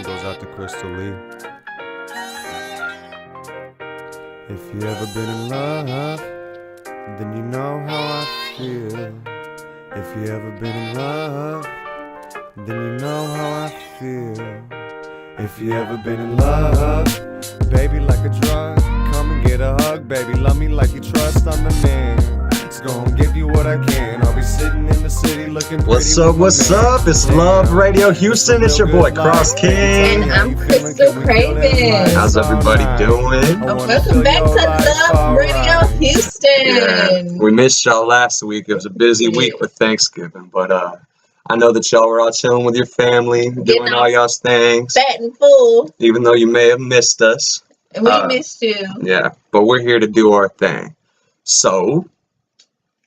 goes out to Crystal Lee. If you ever been in love, then you know how I feel. If you ever been in love, then you know how I feel. If you ever been in love, baby, like a drug, come and get a hug, baby, love me like you trust, I'm the man. It's gonna give you what I can. I'll be sitting in the city looking pretty. What's up? What's up? It's Love Radio Houston. It's your boy CrossKing. And I'm Crystal Cravin. How's everybody doing? Welcome back to Love Radio Houston. Yeah, we missed y'all last week. It was a busy week with Thanksgiving, but I know that y'all were all chilling with your family, doing all y'all's things. Fat and full. Even though you may have missed us. And we missed you. Yeah, but we're here to do our thing. So,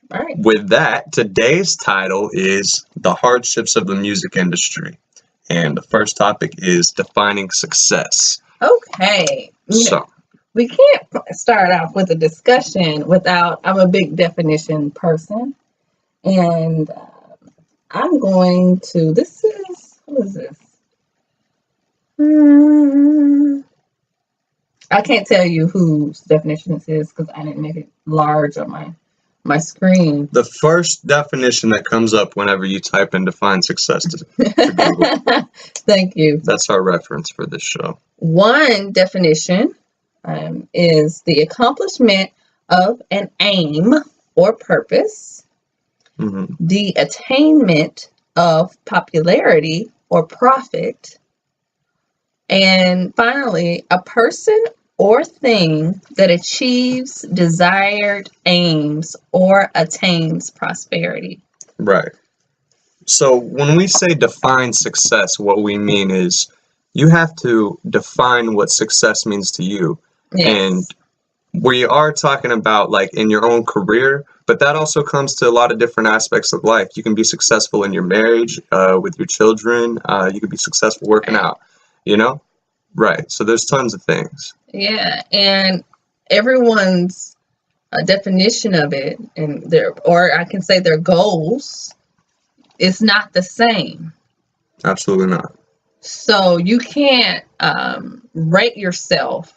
right. With that, today's title is The Hardships of the Music Industry. And the first topic is defining success. Okay. We can't start off with a discussion without, I'm a big definition person. And I'm going to, what is this? I can't tell you whose definition this is because I didn't make it large on my screen. The first definition that comes up whenever you type in define success to Google. Thank you. That's our reference for this show. One definition is the accomplishment of an aim or purpose, the attainment of popularity or profit, and finally, a person or thing that achieves desired aims or attains prosperity. Right. So when we say define success, what we mean is you have to define what success means to you. Yes. And we are talking about like in your own career, but that also comes to a lot of different aspects of life. You can be successful in your marriage, with your children. You can be successful working out, you know? Right. So there's tons of things. Yeah, and everyone's definition of it and I can say their goals is not the same. Absolutely not. So you can't rate yourself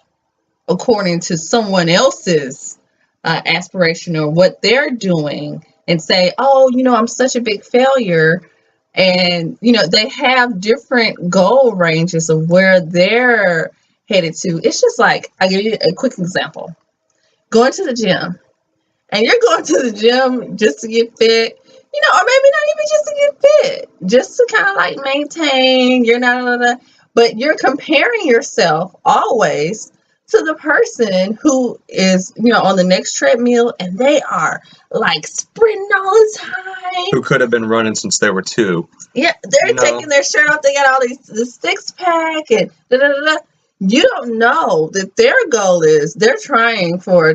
according to someone else's aspiration or what they're doing and say, oh, I'm such a big failure. And, they have different goal ranges of where they're headed to. It's just like, I'll give you a quick example. Going to the gym. And you're going to the gym just to get fit, or maybe not even just to get fit, just to kind of like maintain, but you're comparing yourself always to the person who is, on the next treadmill and they are like sprinting all the time. Who could have been running since they were 2. Yeah, they're taking their shirt off. They got all this 6-pack and da-da-da-da. You don't know that their goal is they're trying for they're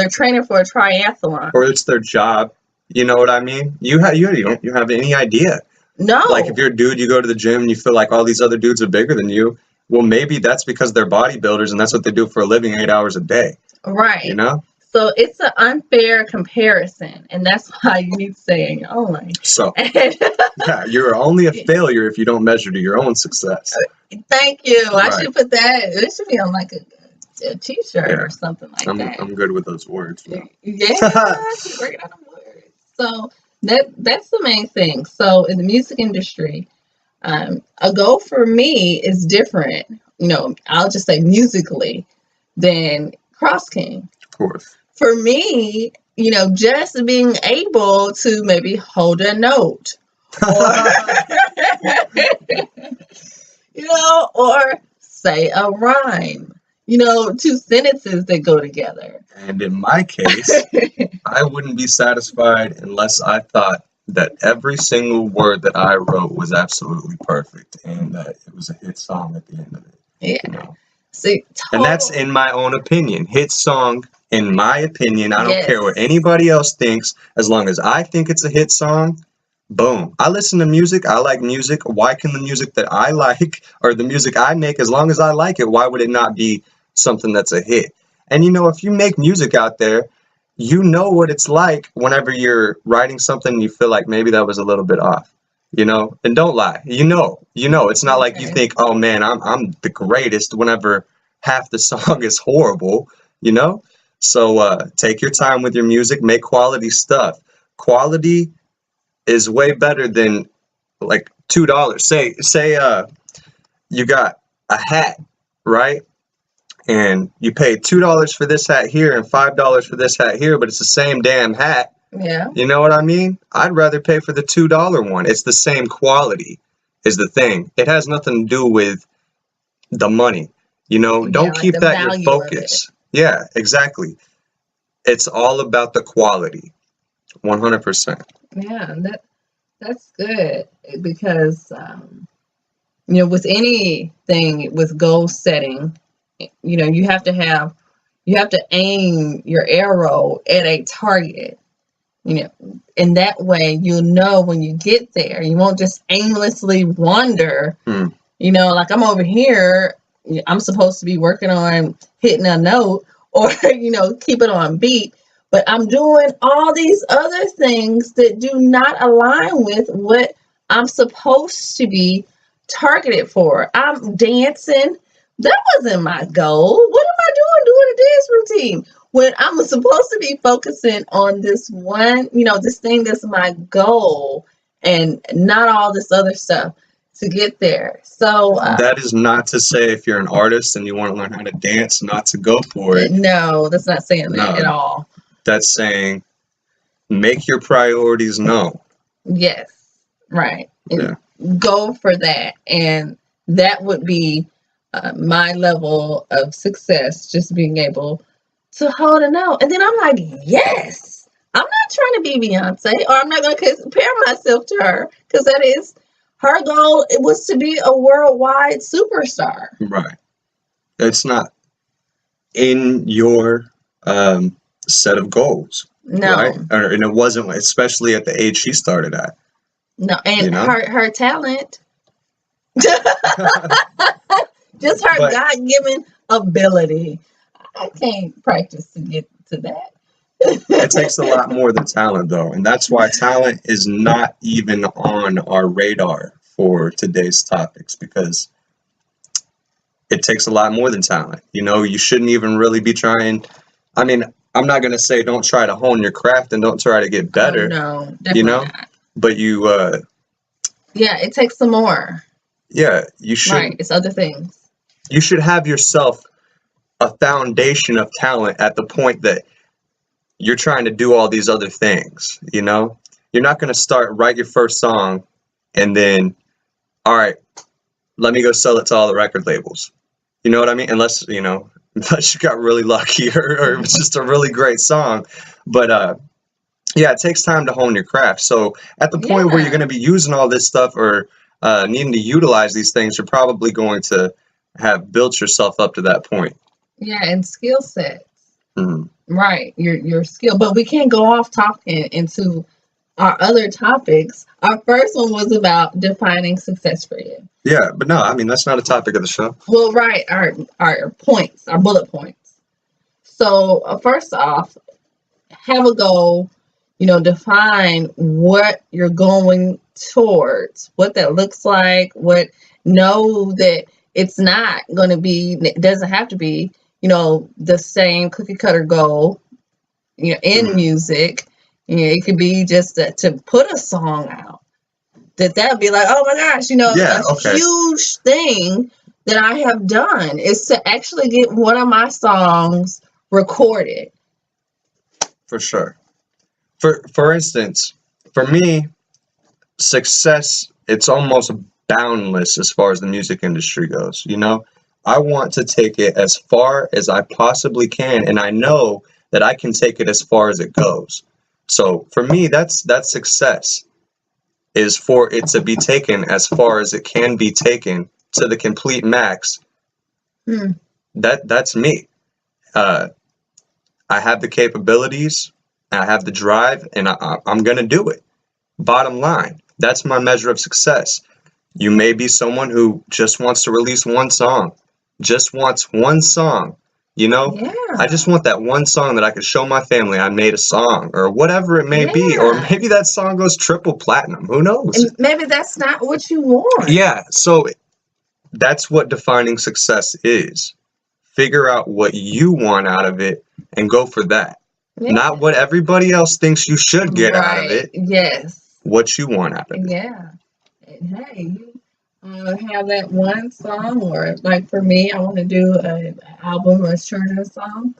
training for a triathlon. Or it's their job. You know what I mean? You don't have any idea. No. Like if you're a dude, you go to the gym and you feel like all these other dudes are bigger than you. Well, maybe that's because they're bodybuilders and that's what they do for a living 8 hours a day. Right. So it's an unfair comparison, and that's why you need to say in your own life. So, yeah, you're only a failure if you don't measure to your own success. Thank you. Right. I should put that. It should be on like a T-shirt or something like that. I'm good with those words. Yeah, I keep working on the words. So that's the main thing. So in the music industry, a goal for me is different. I'll just say musically than CrossKing. Of course. For me, just being able to maybe hold a note or say a rhyme, 2 sentences that go together. And in my case, I wouldn't be satisfied unless I thought that every single word that I wrote was absolutely perfect and that it was a hit song at the end of it. Yeah. See, and that's in my own opinion. Hit song, in my opinion. I don't care what anybody else thinks. As long as I think it's a hit song, boom. I listen to music. I like music. Why can the music that I like or the music I make, as long as I like it, why would it not be something that's a hit? And if you make music out there, you know what it's like whenever you're writing something and you feel like maybe that was a little bit off. you know, and don't lie. It's not like you Okay. think, oh man, I'm the greatest whenever half the song is horrible, you know? So take your time with your music, make quality stuff. Quality is way better than like $2. Say you got a hat, right? And you pay $2 for this hat here and $5 for this hat here, but it's the same damn hat. Yeah. You know what I mean? I'd rather pay for the $2 one. It's the same quality is the thing. It has nothing to do with the money. You know, Yeah, don't like keep the that your value of it. focus. Yeah, exactly. It's all about the quality. 100%. Yeah, that's good because you know, with anything with goal setting, you know, you have to aim your arrow at a target, you know, and that way you'll know when you get there. You won't just aimlessly wander, Mm. you know, like I'm over here, I'm supposed to be working on hitting a note or, you know, keep it on beat, but I'm doing all these other things that do not align with what I'm supposed to be targeted for. I'm dancing. That wasn't my goal. What am I doing a dance routine when I'm supposed to be focusing on this one, you know, this thing that's my goal and not all this other stuff to get there. So That is not to say if you're an artist and you want to learn how to dance, not to go for it. no, that's not saying that at No, all. that's saying make your priorities known. Yes, right. Yeah. And go for that. And that would be my level of success, just being able to hold a note. And then I'm like, yes, I'm not trying to be Beyonce, or I'm not going to compare myself to her because that is her goal. It was to be a worldwide superstar. Right. It's not in your set of goals, No, right? And it wasn't, especially at the age she started at. no. And You know? her talent, just her But God-given ability. I can't practice to get to that. it takes a lot more than talent, though. And that's why talent is not even on our radar for today's topics, because it takes a lot more than talent. You know, you shouldn't even really be trying. I mean, I'm not going to say don't try to hone your craft and don't try to get better, No, you definitely know, not. but Yeah, it takes some more. yeah, you Right, it's other things. should have yourself a foundation of talent at the point that you're trying to do all these other things, you know? You're not going to write your first song and then, all right, let me go sell it to all the record labels. You know what I mean? Unless you got really lucky or it was just a really great song. But yeah, it takes time to hone your craft. So at the point where you're Yeah, going to be using all this stuff or needing to utilize these things, you're probably going to have built yourself up to that point. yeah, and skill sets. Mhm. Right, your skill. But we can't go off talking into our other topics. Our first one was about defining success for you. Yeah, but no, I mean, that's not a topic of the show. Well, right, our points, our bullet points. So first off, have a goal. You know, define what you're going towards, what that looks like. Know that it's not going to be. It doesn't have to be. You know, the same cookie cutter goal. You know, in Mhm. music, you know, it could be just to put a song out. That would be like, oh my gosh, you know, Yeah, a okay. huge thing that I have done is to actually get one of my songs recorded. For sure. For instance, for me, success, it's almost boundless as far as the music industry goes, you know? I want to take it as far as I possibly can, and I know that I can take it as far as it goes. So for me, that's success, is for it to be taken as far as it can be taken to the complete max. Hmm. That's me. Uh, I have the capabilities, I have the drive, and I'm gonna do it. Bottom line, that's my measure of success. You may be someone who just wants to release one song, just wants one song, You know, Yeah. I just want that one song that I could show my family I made a song, or whatever it may be, or Yeah. maybe that song goes triple platinum. Who knows? And maybe that's not what you want. Yeah, so that's what defining success is. Figure out what you want out of it and go for that. Yeah. Not what everybody else thinks you should get out of Right. it. Yes. What you want out of it. Yeah. And hey, you have that one song, or like for me, I want to do an album of children's songs.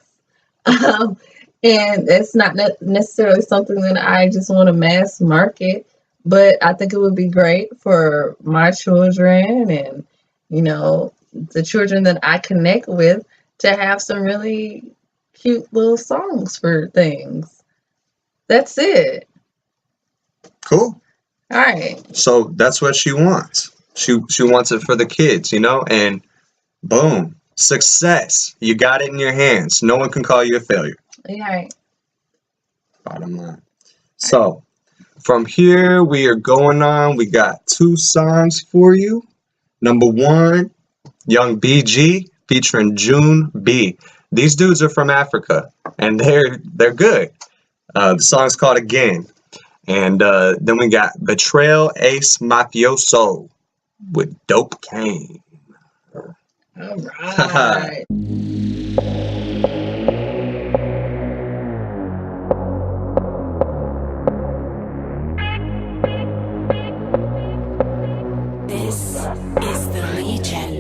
And it's not necessarily something that I just want to mass market, but I think it would be great for my children and, you know, the children that I connect with to have some really cute little songs for things. That's it. Cool. All right. So that's what she wants. She wants it for the kids, you know, and boom, success. You got it in your hands. No one can call you a failure. All right. Bottom line. So from here, we are going on. We got 2 songs for you. Number 1, Young BG featuring June B. These dudes are from Africa, and they're good. The song's called Again. And then we got Betrayl Ace Mafioso with DopeCain. All right. This is the Legion.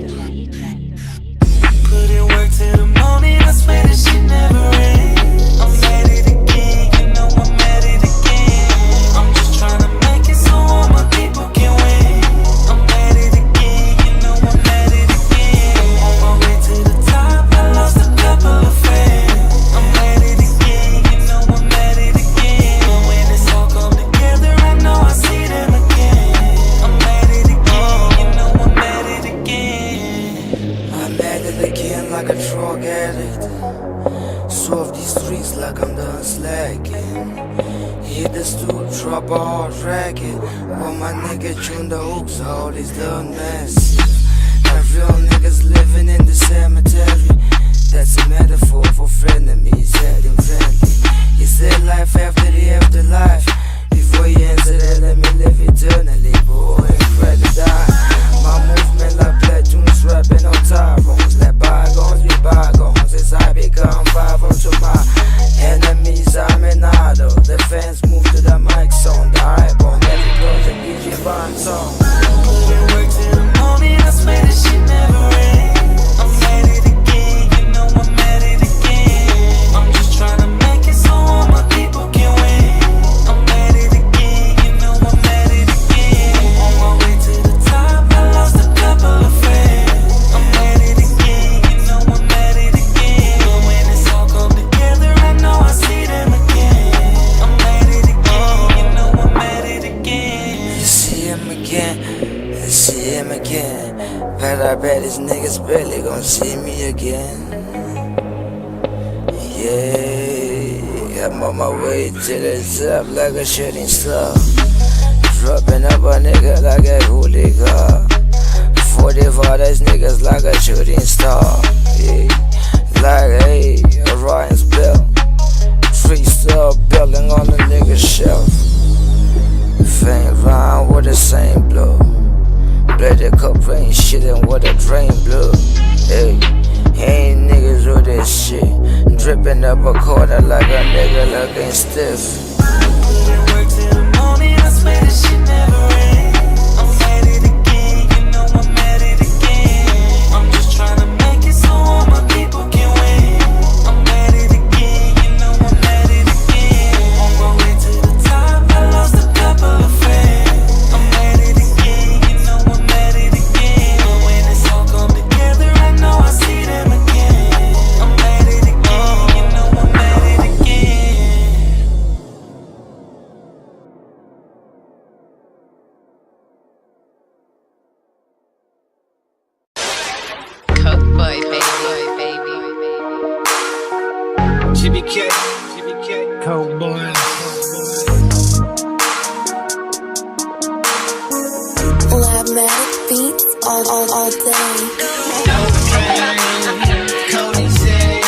Put in work till the morning, I swear this shit never ends. I'm at it again, you know I'm at it again. I'm just trying to make it so all my people can win. I'm at it again, you know I'm at it again. On my way to the top, I lost a couple of friends. I'm at it again, you know I'm at it again. But when it's all come together, I know I see them again. I'm at it again, you know I'm at it again. I'm at it again like a drug addict. Swerve these streets like I'm done slacking. Hit the stool, drop a hard racket. While my nigga tune the hooks, all these done massive. Like real niggas living in the cemetery. That's a metaphor for frenemies, heading friendly. You said life after the afterlife. Before you answer that, let me live eternally, boy. Ready to die. My movement like platoons rapping on Tyrones. Let bygones be bygones as I become 5 to my enemies. I'm an idol. The fans move to the mic song. The hype on every project, DJ Bond song. Put in work till the morning, I swear this shit never ends. I'm at it again, you know I'm at it again. I'm just trying to make it so all my people can win. I'm at it again, you know I'm at it again. On my way to the top, I lost a couple of friends. I'm at it again, you know I'm at it again. But when it's all come together, I know I see them again. I'm at it again, you know I'm at it again. You see him again, you see him again. But I bet these niggas barely gon' see me again. Yeah, I'm on my way to the top like a shooting star. Dropping up a nigga like a hooligan. 45 these niggas like a shooting star. Yeah, like a Orion's belt. 3-star building on the nigga's shelf. Fang round with the same blow. Blood the cup rain shitting with a drain blood. Hey, ain't niggas with this shit. Dripping up a quarter like a nigga looking stiff. Put in work till the morning, I swear this shit never ends. I'm at it again, you know I'm at it again. I'm just trying to make it so all my people can win. I'm at it again, you know I'm at it again. On my way to the top, I lost a couple of friends. I'm at it again, you know I'm at it again. But when it's all come together, I know I see them again. I'm at it again, you know I'm at it again. Coke boy, baby. GBK, Cowboy. Automatic beats all day. Cody said,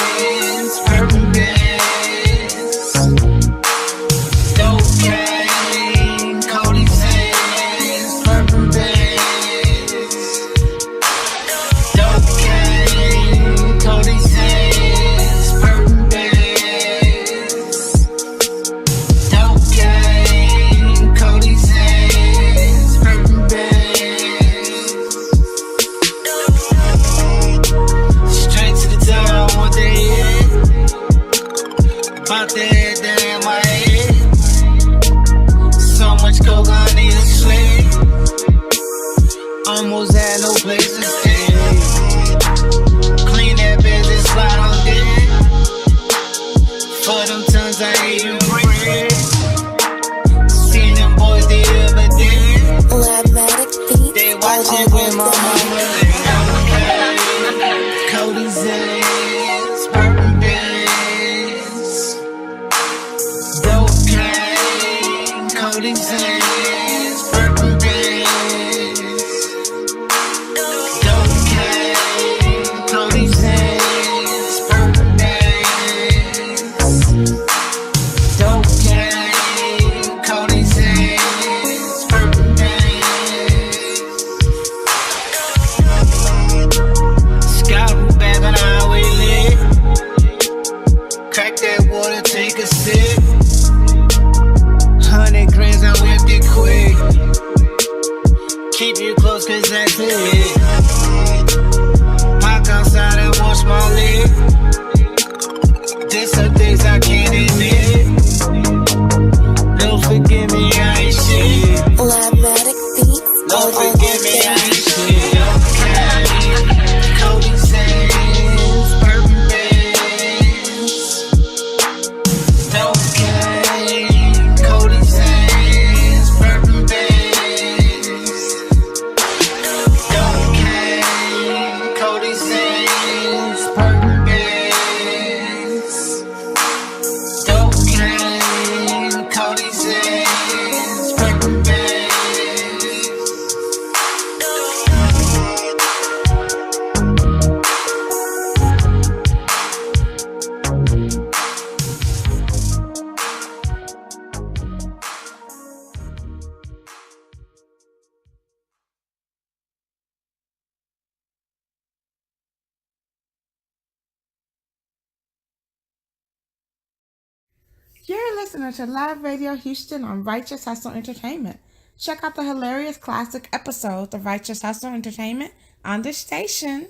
You're listening to Live Radio Houston on Righteous Hustle Entertainment. Check out the hilarious classic episodes of Righteous Hustle Entertainment on the station.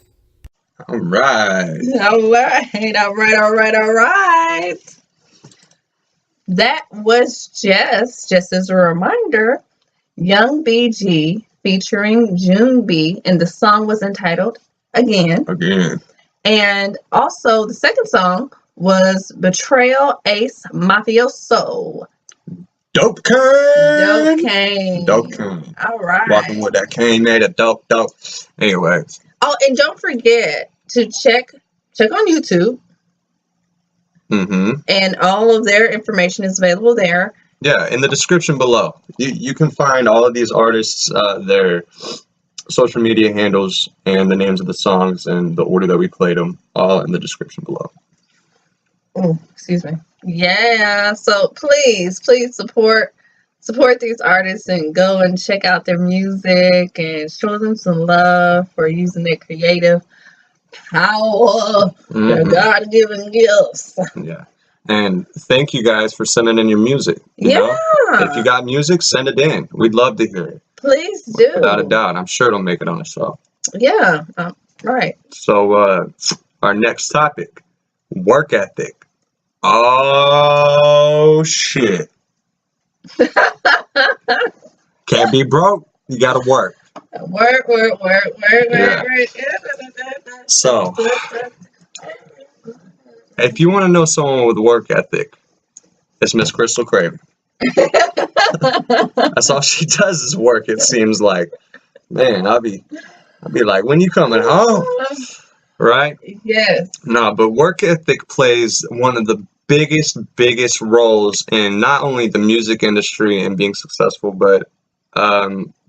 All right. All right. That was just as a reminder, Young BG featuring June B, and the song was entitled Again. And also the second song was Betrayl Ace Mafioso. DopeCain. All right. Walking with that cane made of dope. Anyways. Oh, and don't forget to check on YouTube. Mm-hmm. And all of their information is available there. Yeah, in the description below. You can find all of these artists, their social media handles, and the names of the songs, and the order that we played them, all in the description below. Oh, excuse me. Yeah, so please support these artists and go and check out their music and show them some love for using their creative power, their God-given gifts. Yeah. And thank you guys for sending in your music. You know? If you got music, send it in. We'd love to hear it. Please do. Without a doubt. I'm sure it'll make it on the show. Yeah. Right. So our next topic, work ethic. Oh, shit. Can't be broke. You got to work. Work. So, if you want to know someone with work ethic, it's Miss Crystall Cravin. That's all she does is work, it seems like. Man, I'll be like, when you coming home? Right? Yes. No, but work ethic plays one of the biggest roles in not only the music industry and being successful, but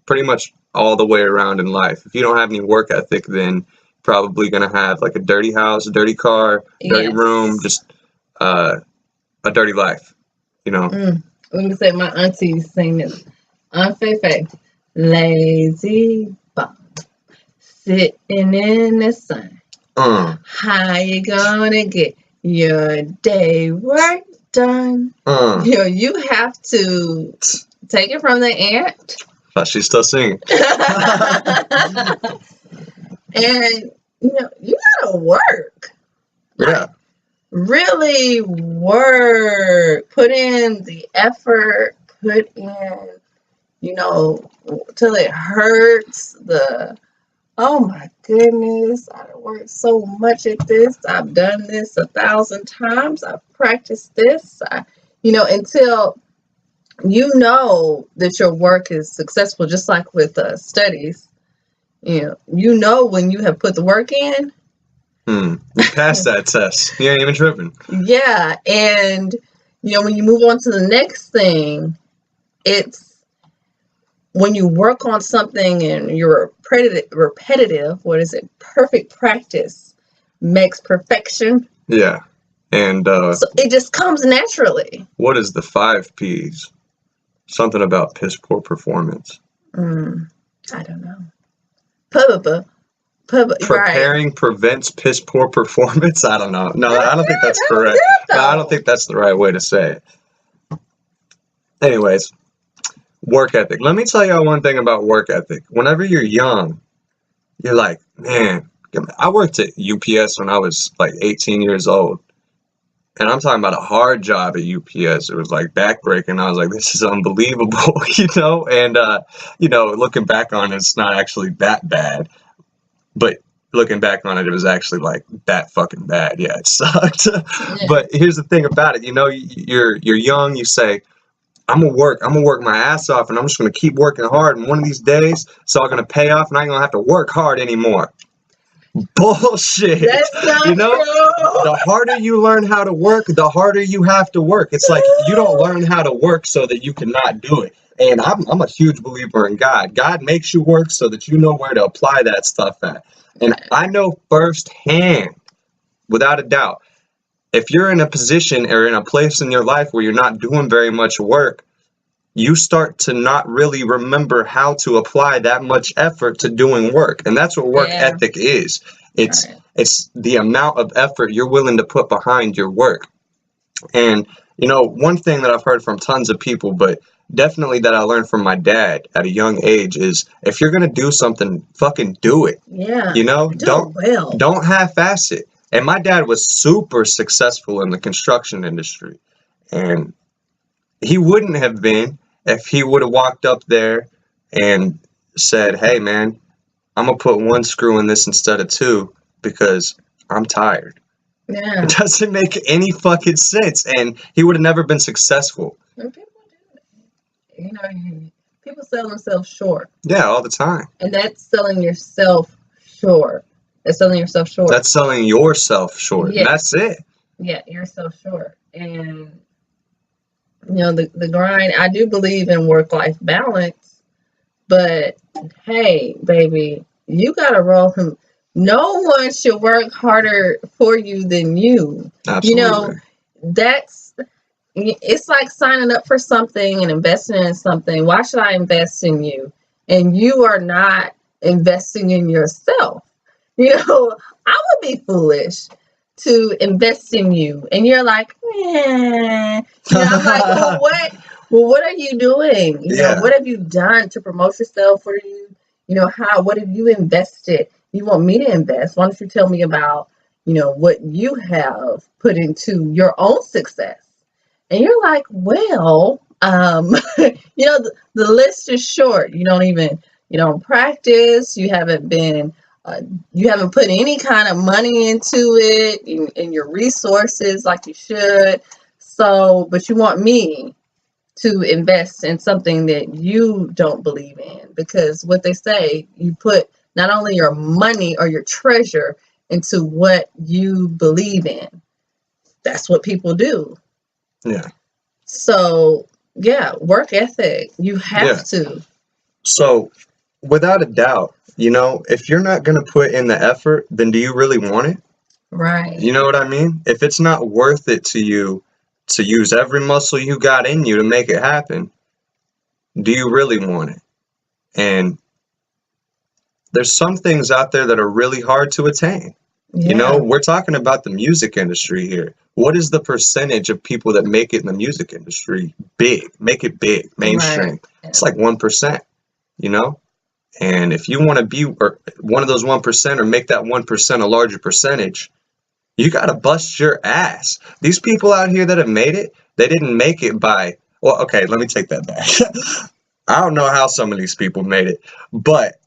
pretty much all the way around in life. If you don't have any work ethic, then probably going to have like a dirty house, a dirty car, dirty room, just a dirty life, you know. Let me say my aunties sing this. Aunt Fefe, lazy bum, sitting in the sun. How you gonna get your day work done? You have to take it from the aunt. But she's still singing. And you gotta work. Yeah. Really work. Put in the effort. Put in, till it hurts. Oh my goodness, I worked so much at this. I've done this 1,000 times. I've practiced this. Until you know that your work is successful, just like with studies. When you have put the work in. You passed that test. You ain't even tripping. Yeah, and when you move on to the next thing, it's when you work on something and you're repetitive, perfect practice makes perfection. Yeah. And so it just comes naturally. What is the 5 P's? Something about piss poor performance. I don't know. Preparing prevents piss poor performance. I don't know. No, I don't think that's correct. No, I don't think that's the right way to say it. Anyways, work ethic. Let me tell y'all one thing about work ethic. Whenever you're young, you're like, man, I worked at UPS when I was like 18 years old. And I'm talking about a hard job at UPS. It was like backbreaking. I was like, this is unbelievable, And, looking back on it, it's not actually that bad. But looking back on it, it was actually like that fucking bad. Yeah, it sucked. Yeah. But here's the thing about it. You're young. You say, I'm gonna work my ass off, and I'm just gonna keep working hard. And one of these days, it's all gonna pay off, and I ain't gonna have to work hard anymore. Bullshit. That's not true. The harder you learn how to work, the harder you have to work. It's like you don't learn how to work so that you cannot do it. And I'm a huge believer in God. God makes you work so that you know where to apply that stuff at. And I know firsthand, without a doubt, if you're in a position or in a place in your life where you're not doing very much work, you start to not really remember how to apply that much effort to doing work. And that's what work ethic is. It's the amount of effort you're willing to put behind your work. And You know, one thing that I've heard from tons of people, but definitely that I learned from my dad at a young age is if you're gonna do something, fucking do it. Yeah. You know, Do it well. don't half-ass it. And my dad was super successful in the construction industry, and he wouldn't have been if he would have walked up there and said, "Hey, man, I'm gonna put one screw in this instead of two because I'm tired." Yeah. It doesn't make any fucking sense, and he would have never been successful. And people do it. You know, people sell themselves short. Yeah, all the time. And that's selling yourself short. That's selling yourself short. That's selling yourself short. Yes. That's it. Yeah, yourself short. And, you know, the grind, I do believe in work-life balance, but hey, baby, you got to roll him. No one should work harder for you than you. Absolutely. You know, it's like signing up for something and investing in something. Why should I invest in you? And you are not investing in yourself. You know, I would be foolish to invest in you. And you're like, eh. You know, I'm like, well, what are you doing? You know, what have you done to promote yourself? What are you, you know, what have you invested? You want me to invest? Why don't you tell me about, you know, what you have put into your own success? And you're like, well, you know, the list is short. You don't practice. You haven't put any kind of money into it in your resources like you should. So, but you want me to invest in something that you don't believe in, because what they say, you put not only your money or your treasure into what you believe in. That's what people do. Yeah. So, yeah, work ethic. You have to. So, without a doubt, you know, if you're not going to put in the effort, then do you really want it? Right. You know what I mean? If it's not worth it to you to use every muscle you got in you to make it happen, do you really want it? And there's some things out there that are really hard to attain. Yeah. You know, we're talking about the music industry here. What is the percentage of people that make it in the music industry big, make it big, mainstream? Right. It's like 1%, you know? And if you want to be one of those 1% or make that 1% a larger percentage, you got to bust your ass. These people out here that have made it, they didn't make it by, well, okay, let me take that back. I don't know how some of these people made it, but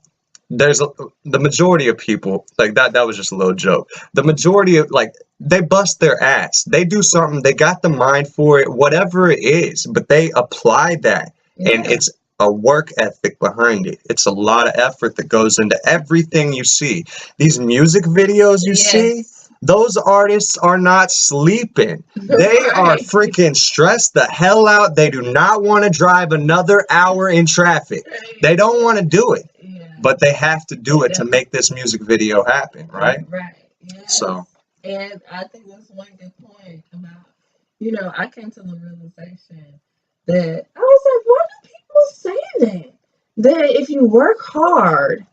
the majority of people, like that was just a little joke. The majority of, like, they bust their ass. They do something, they got the mind for it, whatever it is, but they apply that. Yeah. And it's a work ethic behind it. It's a lot of effort that goes into everything you see. These music videos you see, those artists are not sleeping. They are freaking stressed the hell out. They do not want to drive another hour in traffic. They don't want to do it, but they have to do it to make this music video happen, right? Right. Yeah. So, and I think that's one good point about, you know, I came to the realization that I was like, why do people say that? That if you work hard,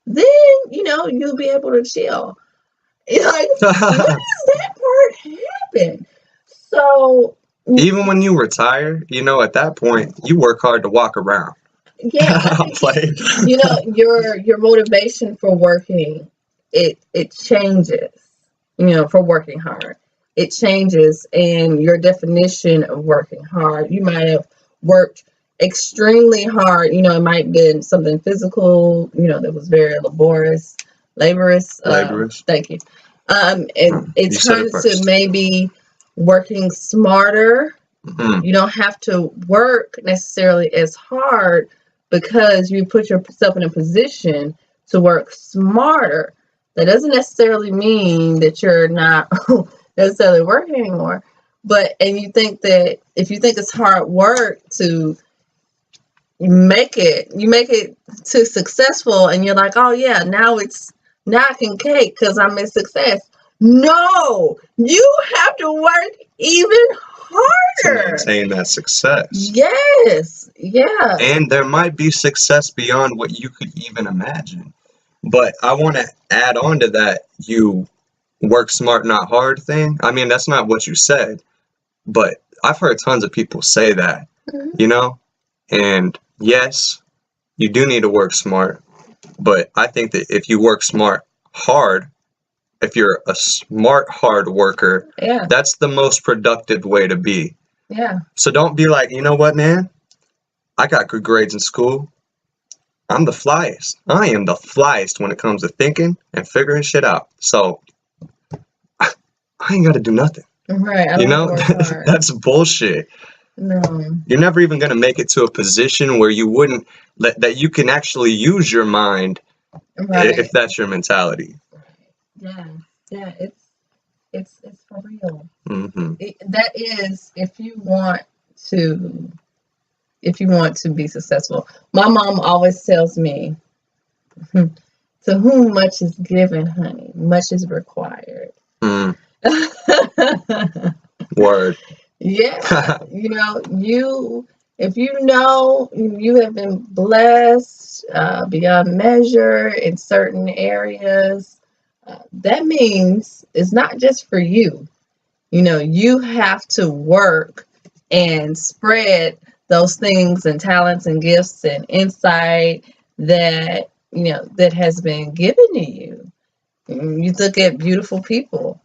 then, you know, you'll be able to chill. Like, when does that part happen? So even when you retire, you know, at that point, you work hard to walk around. Yeah, you know, your motivation for working, it changes. You know, for working hard, it changes, and your definition of working hard. You might have worked extremely hard. You know, it might have been something physical. You know, that was very laborious. Thank you. And it turns to maybe working smarter. Mm-hmm. You don't have to work necessarily as hard because you put yourself in a position to work smarter. That doesn't necessarily mean that you're not necessarily working anymore. And you think that if you think it's hard work to make it to successful, and you're like, oh yeah, now I can cake because I'm in success. No, you have to work even harder to maintain that success. Yes, yeah. And there might be success beyond what you could even imagine. But I want to add on to that, you work smart, not hard thing. I mean, that's not what you said, but I've heard tons of people say that, you know, and yes, you do need to work smart, but I think that if you work hard, if you're a smart, hard worker, Yeah. that's the most productive way to be. Yeah. So don't be like, you know what, man? I got good grades in school. I'm the flyest. I am the flyest when it comes to thinking and figuring shit out. So I ain't got to do nothing. Right. I You don't know, work hard. that's bullshit. No. You're never even going to make it to a position where you wouldn't that you can actually use your mind Right. if that's your mentality. Yeah. Yeah. It's for real. Hmm. That is if you want to be successful. My mom always tells me, to whom much is given, honey, much is required. Mm. Word. Yeah, if you know you have been blessed beyond measure in certain areas, that means it's not just for you. You have to work and spread those things and talents and gifts and insight that that has been given to you. You look at beautiful people.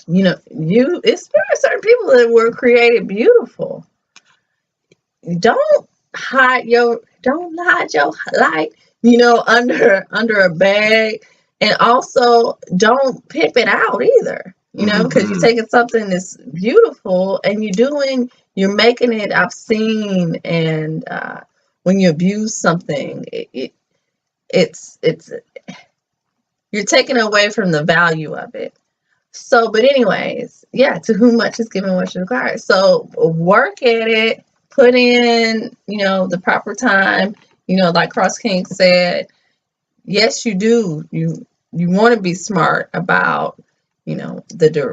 It's certain people that were created beautiful. Don't hide your light, under a bag, and also don't pimp it out either. Because you're taking something that's beautiful and you're making it obscene, and when you abuse something, it's you're taking away from the value of it. So, but anyways, yeah, to whom much is given, much is required. So work at it, put in, the proper time, like Cross King said, yes, you do. You want to be smart about,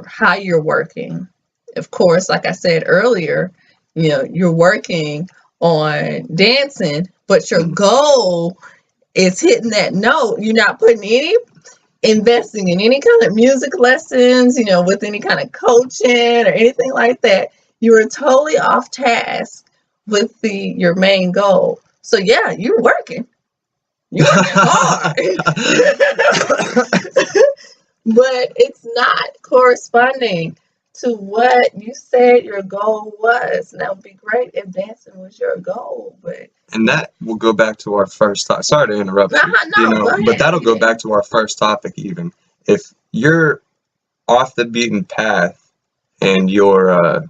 how you're working. Of course, like I said earlier, you're working on dancing, but your goal is hitting that note. You're not investing in any kind of music lessons, with any kind of coaching or anything like that. You are totally off task with your main goal. So yeah, you're working. You're working hard. But it's not corresponding to what you said your goal was. And that would be great if dancing was your goal, but And that will go back to our first topic. Sorry to interrupt you, go ahead. but that'll go back to our first topic even. If you're off the beaten path and you're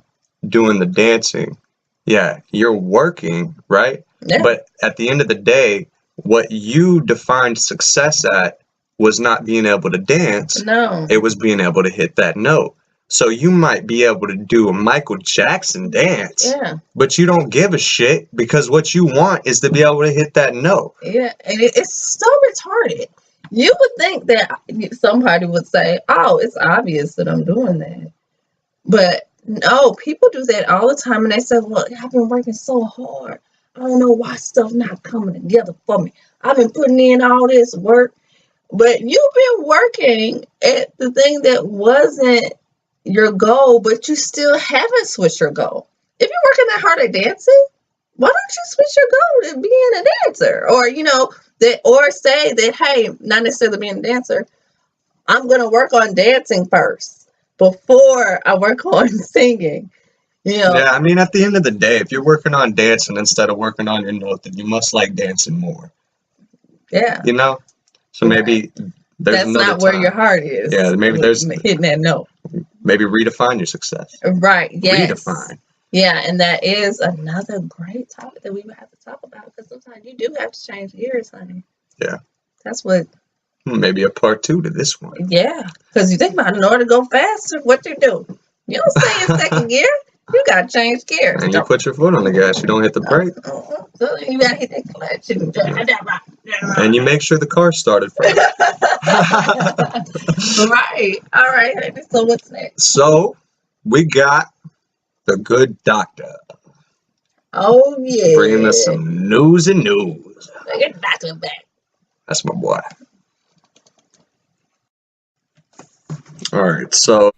doing the dancing, yeah, you're working, right? Yeah. But at the end of the day, what you defined success at was not being able to dance. No. It was being able to hit that note. So you might be able to do a Michael Jackson dance, Yeah. but you don't give a shit because what you want is to be able to hit that note. Yeah, and it's so retarded. You would think that somebody would say, oh, it's obvious that I'm doing that. But no, people do that all the time, and they say, well, I've been working so hard. I don't know why stuff not coming together for me. I've been putting in all this work. But you've been working at the thing that wasn't your goal, but you still haven't switched your goal. If you're working that hard at dancing, why don't you switch your goal to being a dancer? Or or say that, hey, not necessarily being a dancer, I'm gonna work on dancing first before I work on singing. Yeah, I mean, at the end of the day, if you're working on dancing instead of working on your note, then you must like dancing more. Yeah. So maybe there's that's another not where time. your heart is. Yeah, maybe there's hitting that note. Maybe redefine your success. Right. Yes. Redefine. Yeah, and that is another great topic that we would have to talk about, because sometimes you do have to change gears, honey. Yeah. That's what. Maybe a part 2 to this one. Yeah, because you think about it, in order to go faster, what you do? You don't stay in second gear. You got to change gears. And you put your foot on the gas. You don't hit the brake. So you got to hit that clutch. And you make sure the car started first. Right. All right. So what's next? So we got the good doctor. Oh, yeah. Bringing us some news and news. Get the doctor back. That's my boy. All right. So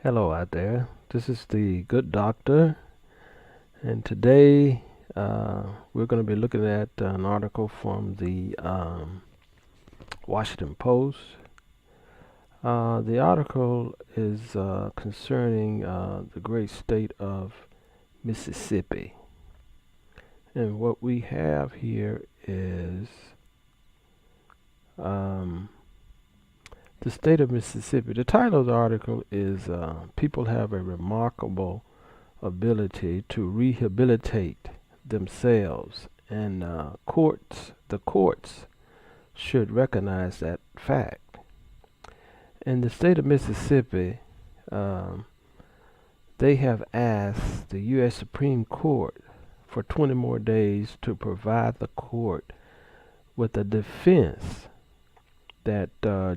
Hello out there. This is the good doctor, and today we're going to be looking at an article from the Washington Post. The article is concerning the great state of Mississippi. And what we have here is the state of Mississippi. The title of the article is People Have a Remarkable Ability to Rehabilitate Themselves, and the courts should recognize that fact. In the state of Mississippi, they have asked the U.S. Supreme Court for 20 more days to provide the court with a defense that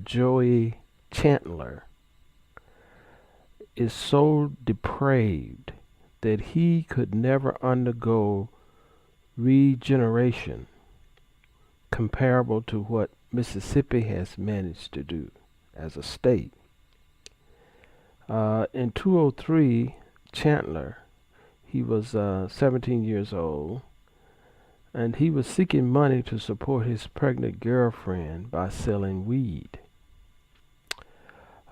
Joey Chandler is so depraved that he could never undergo regeneration comparable to what Mississippi has managed to do as a state. In 2003, Chandler, he was 17 years old, and he was seeking money to support his pregnant girlfriend by selling weed.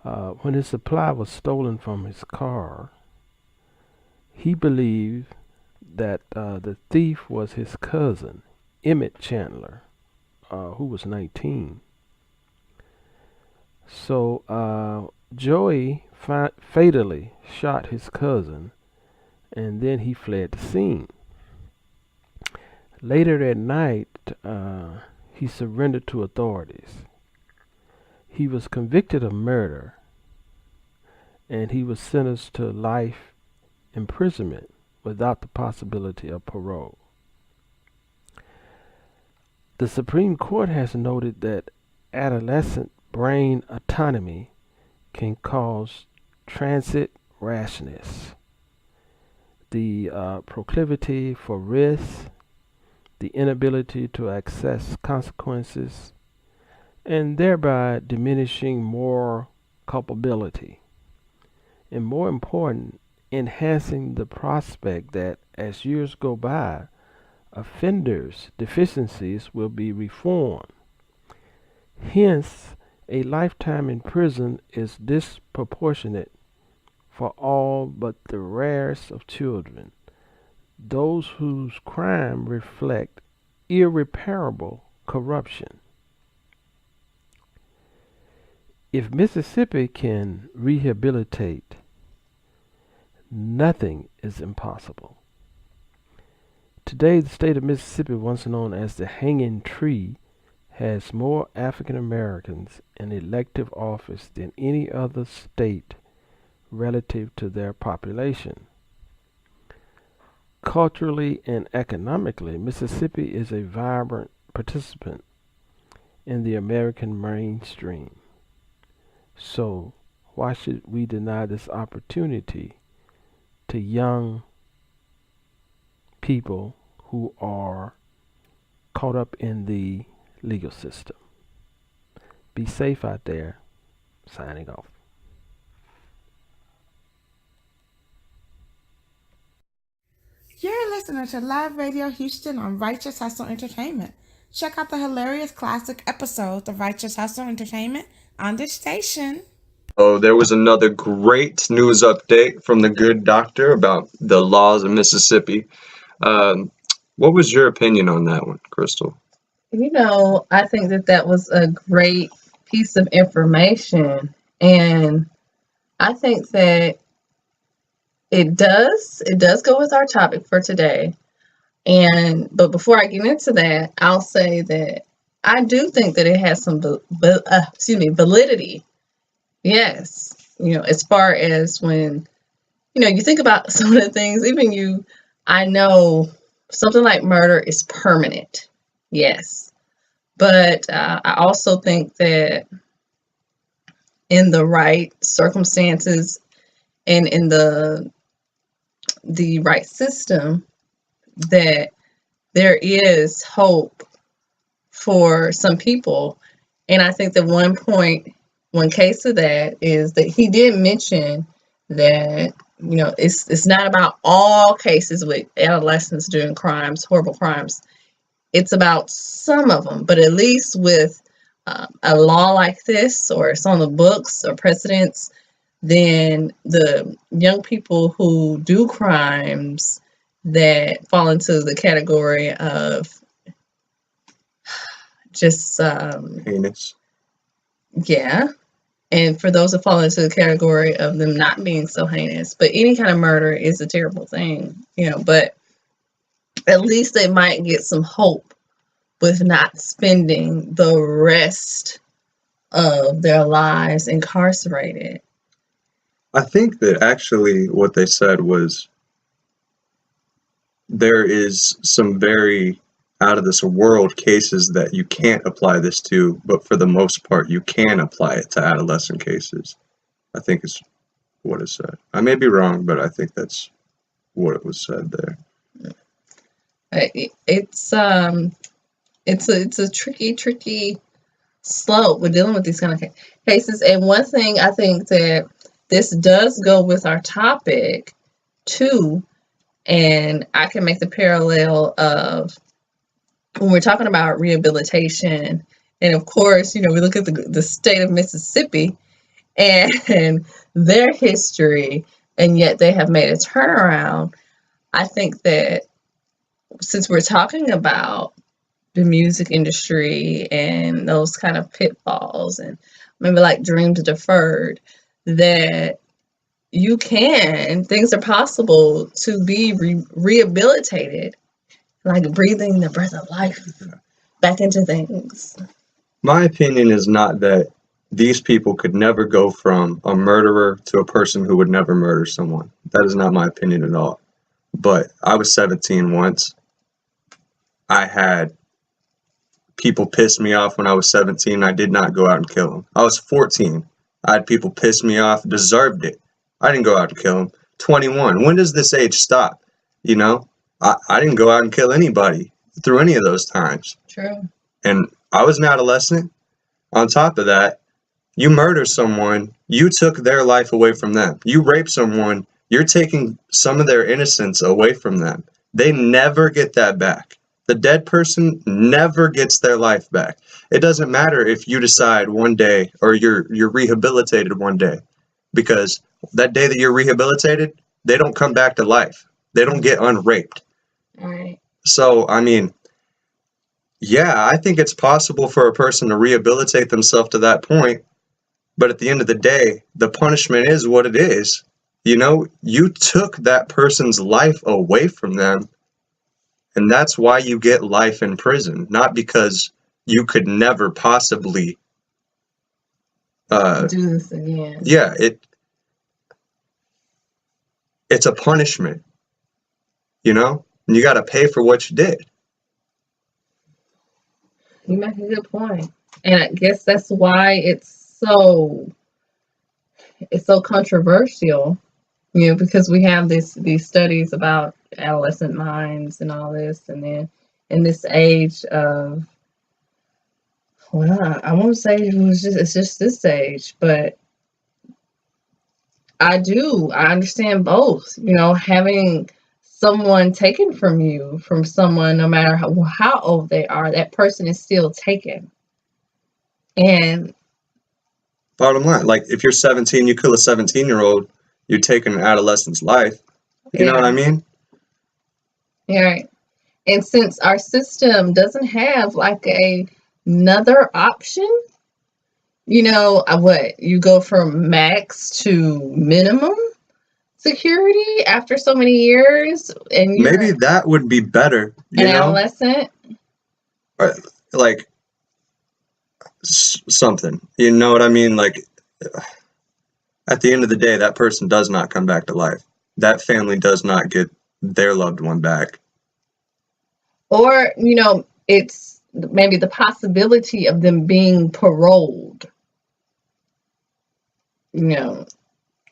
When his supply was stolen from his car, he believed that the thief was his cousin, Emmett Chandler, who was 19. So Joey fatally shot his cousin, and then he fled the scene. Later that night, he surrendered to authorities. He was convicted of murder, and he was sentenced to life imprisonment without the possibility of parole. The Supreme Court has noted that adolescent brain autonomy can cause transit rashness, the proclivity for risk, the inability to access consequences, and thereby diminishing moral culpability. And more important, enhancing the prospect that as years go by, offenders' deficiencies will be reformed. Hence, a lifetime in prison is disproportionate for all but the rarest of children, those whose crime reflect irreparable corruption. If Mississippi can rehabilitate, nothing is impossible. Today, the state of Mississippi, once known as the Hanging Tree, has more African Americans in elective office than any other state relative to their population. Culturally and economically, Mississippi is a vibrant participant in the American mainstream. So, why should we deny this opportunity to young people who are caught up in the legal system? Be safe out there. Signing off. You're listening to Live Radio Houston on Righteous Hustle Entertainment. Check out the hilarious classic episodes of Righteous Hustle Entertainment on this station. Oh, there was another great news update from the good doctor about the laws of Mississippi. What was your opinion on that one, Crystall? I think that was a great piece of information, and I think that it does go with our topic for today. But before I get into that, I'll say that I do think that it has some validity. Yes, as far as when you think about some of the things, I know something like murder is permanent. Yes. But I also think that in the right circumstances and in the right system, that there is hope for some people. And I think that one case of that is that he did mention that, you know, it's not about all cases with adolescents doing crimes, horrible crimes. It's about some of them, but at least with a law like this, or it's on the books or precedents, then the young people who do crimes that fall into the category of just Heinous. yeah, and for those that fall into the category of them not being so heinous, but any kind of murder is a terrible thing, you know, but at least they might get some hope with not spending the rest of their lives incarcerated. I think that actually what they said was there is some very out of this world cases that you can't apply this to, but for the most part you can apply it to adolescent cases. I think is what it said. I may be wrong, but I think that's what it was said there. It's a tricky slope with dealing with these kind of cases. And one thing I think that this does go with our topic too, and I can make the parallel of when we're talking about rehabilitation, and of course, you know, we look at the state of Mississippi and their history, and yet they have made a turnaround. I think that since we're talking about the music industry and those kind of pitfalls, and maybe like dreams deferred, that things are possible to be rehabilitated, like breathing the breath of life back into things. My opinion is not that these people could never go from a murderer to a person who would never murder someone. That is not my opinion at all. But I was 17 once. I had people piss me off when I was 17. I did not go out and kill them. I was 14. I had people piss me off, deserved it. I didn't go out and kill them. 21. When does this age stop? You know, I didn't go out and kill anybody through any of those times. True. And I was an adolescent. On top of that, you murder someone, you took their life away from them. You rape someone, you're taking some of their innocence away from them. They never get that back. The dead person never gets their life back. It doesn't matter if you decide one day or you're rehabilitated one day, because that day that you're rehabilitated, they don't come back to life. They don't get unraped. All right. So, I mean, yeah, I think it's possible for a person to rehabilitate themselves to that point. But at the end of the day, the punishment is what it is. You know, you took that person's life away from them. And that's why you get life in prison, not because you could never possibly do this again. Yeah, it's a punishment, you know, and you got to pay for what you did. You make a good point, and I guess that's why it's so controversial. You know, because we have these studies about adolescent minds and all this, and then in this age of, well, I won't say it's just this age, but I understand both. You know, having someone taken from you, from someone, no matter how old they are, that person is still taken. And bottom line, like if you're 17, you kill a 17-year-old. You're taking an adolescent's life. You know what I mean? Yeah. Right. And since our system doesn't have like another option, you know, you go from max to minimum security after so many years, and maybe that would be better. You know? Adolescent, like something. You know what I mean? Like. At the end of the day, that person does not come back to life. That family does not get their loved one back. Or, you know, it's maybe the possibility of them being paroled, you know,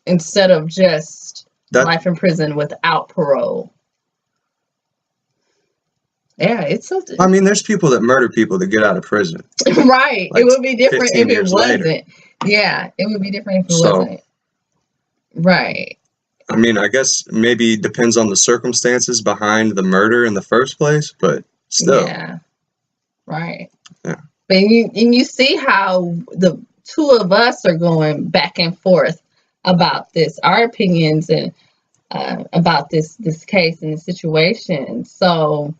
instead of just life in prison without parole. Yeah, I mean, there's people that murder people that get out of prison. Right. Like it would be different if it wasn't. Later. Yeah, it would be different if it wasn't. Right. I mean, I guess maybe it depends on the circumstances behind the murder in the first place, but still. Yeah. Right. Yeah. But you see how the two of us are going back and forth about this, our opinions and about this case and the situation. So,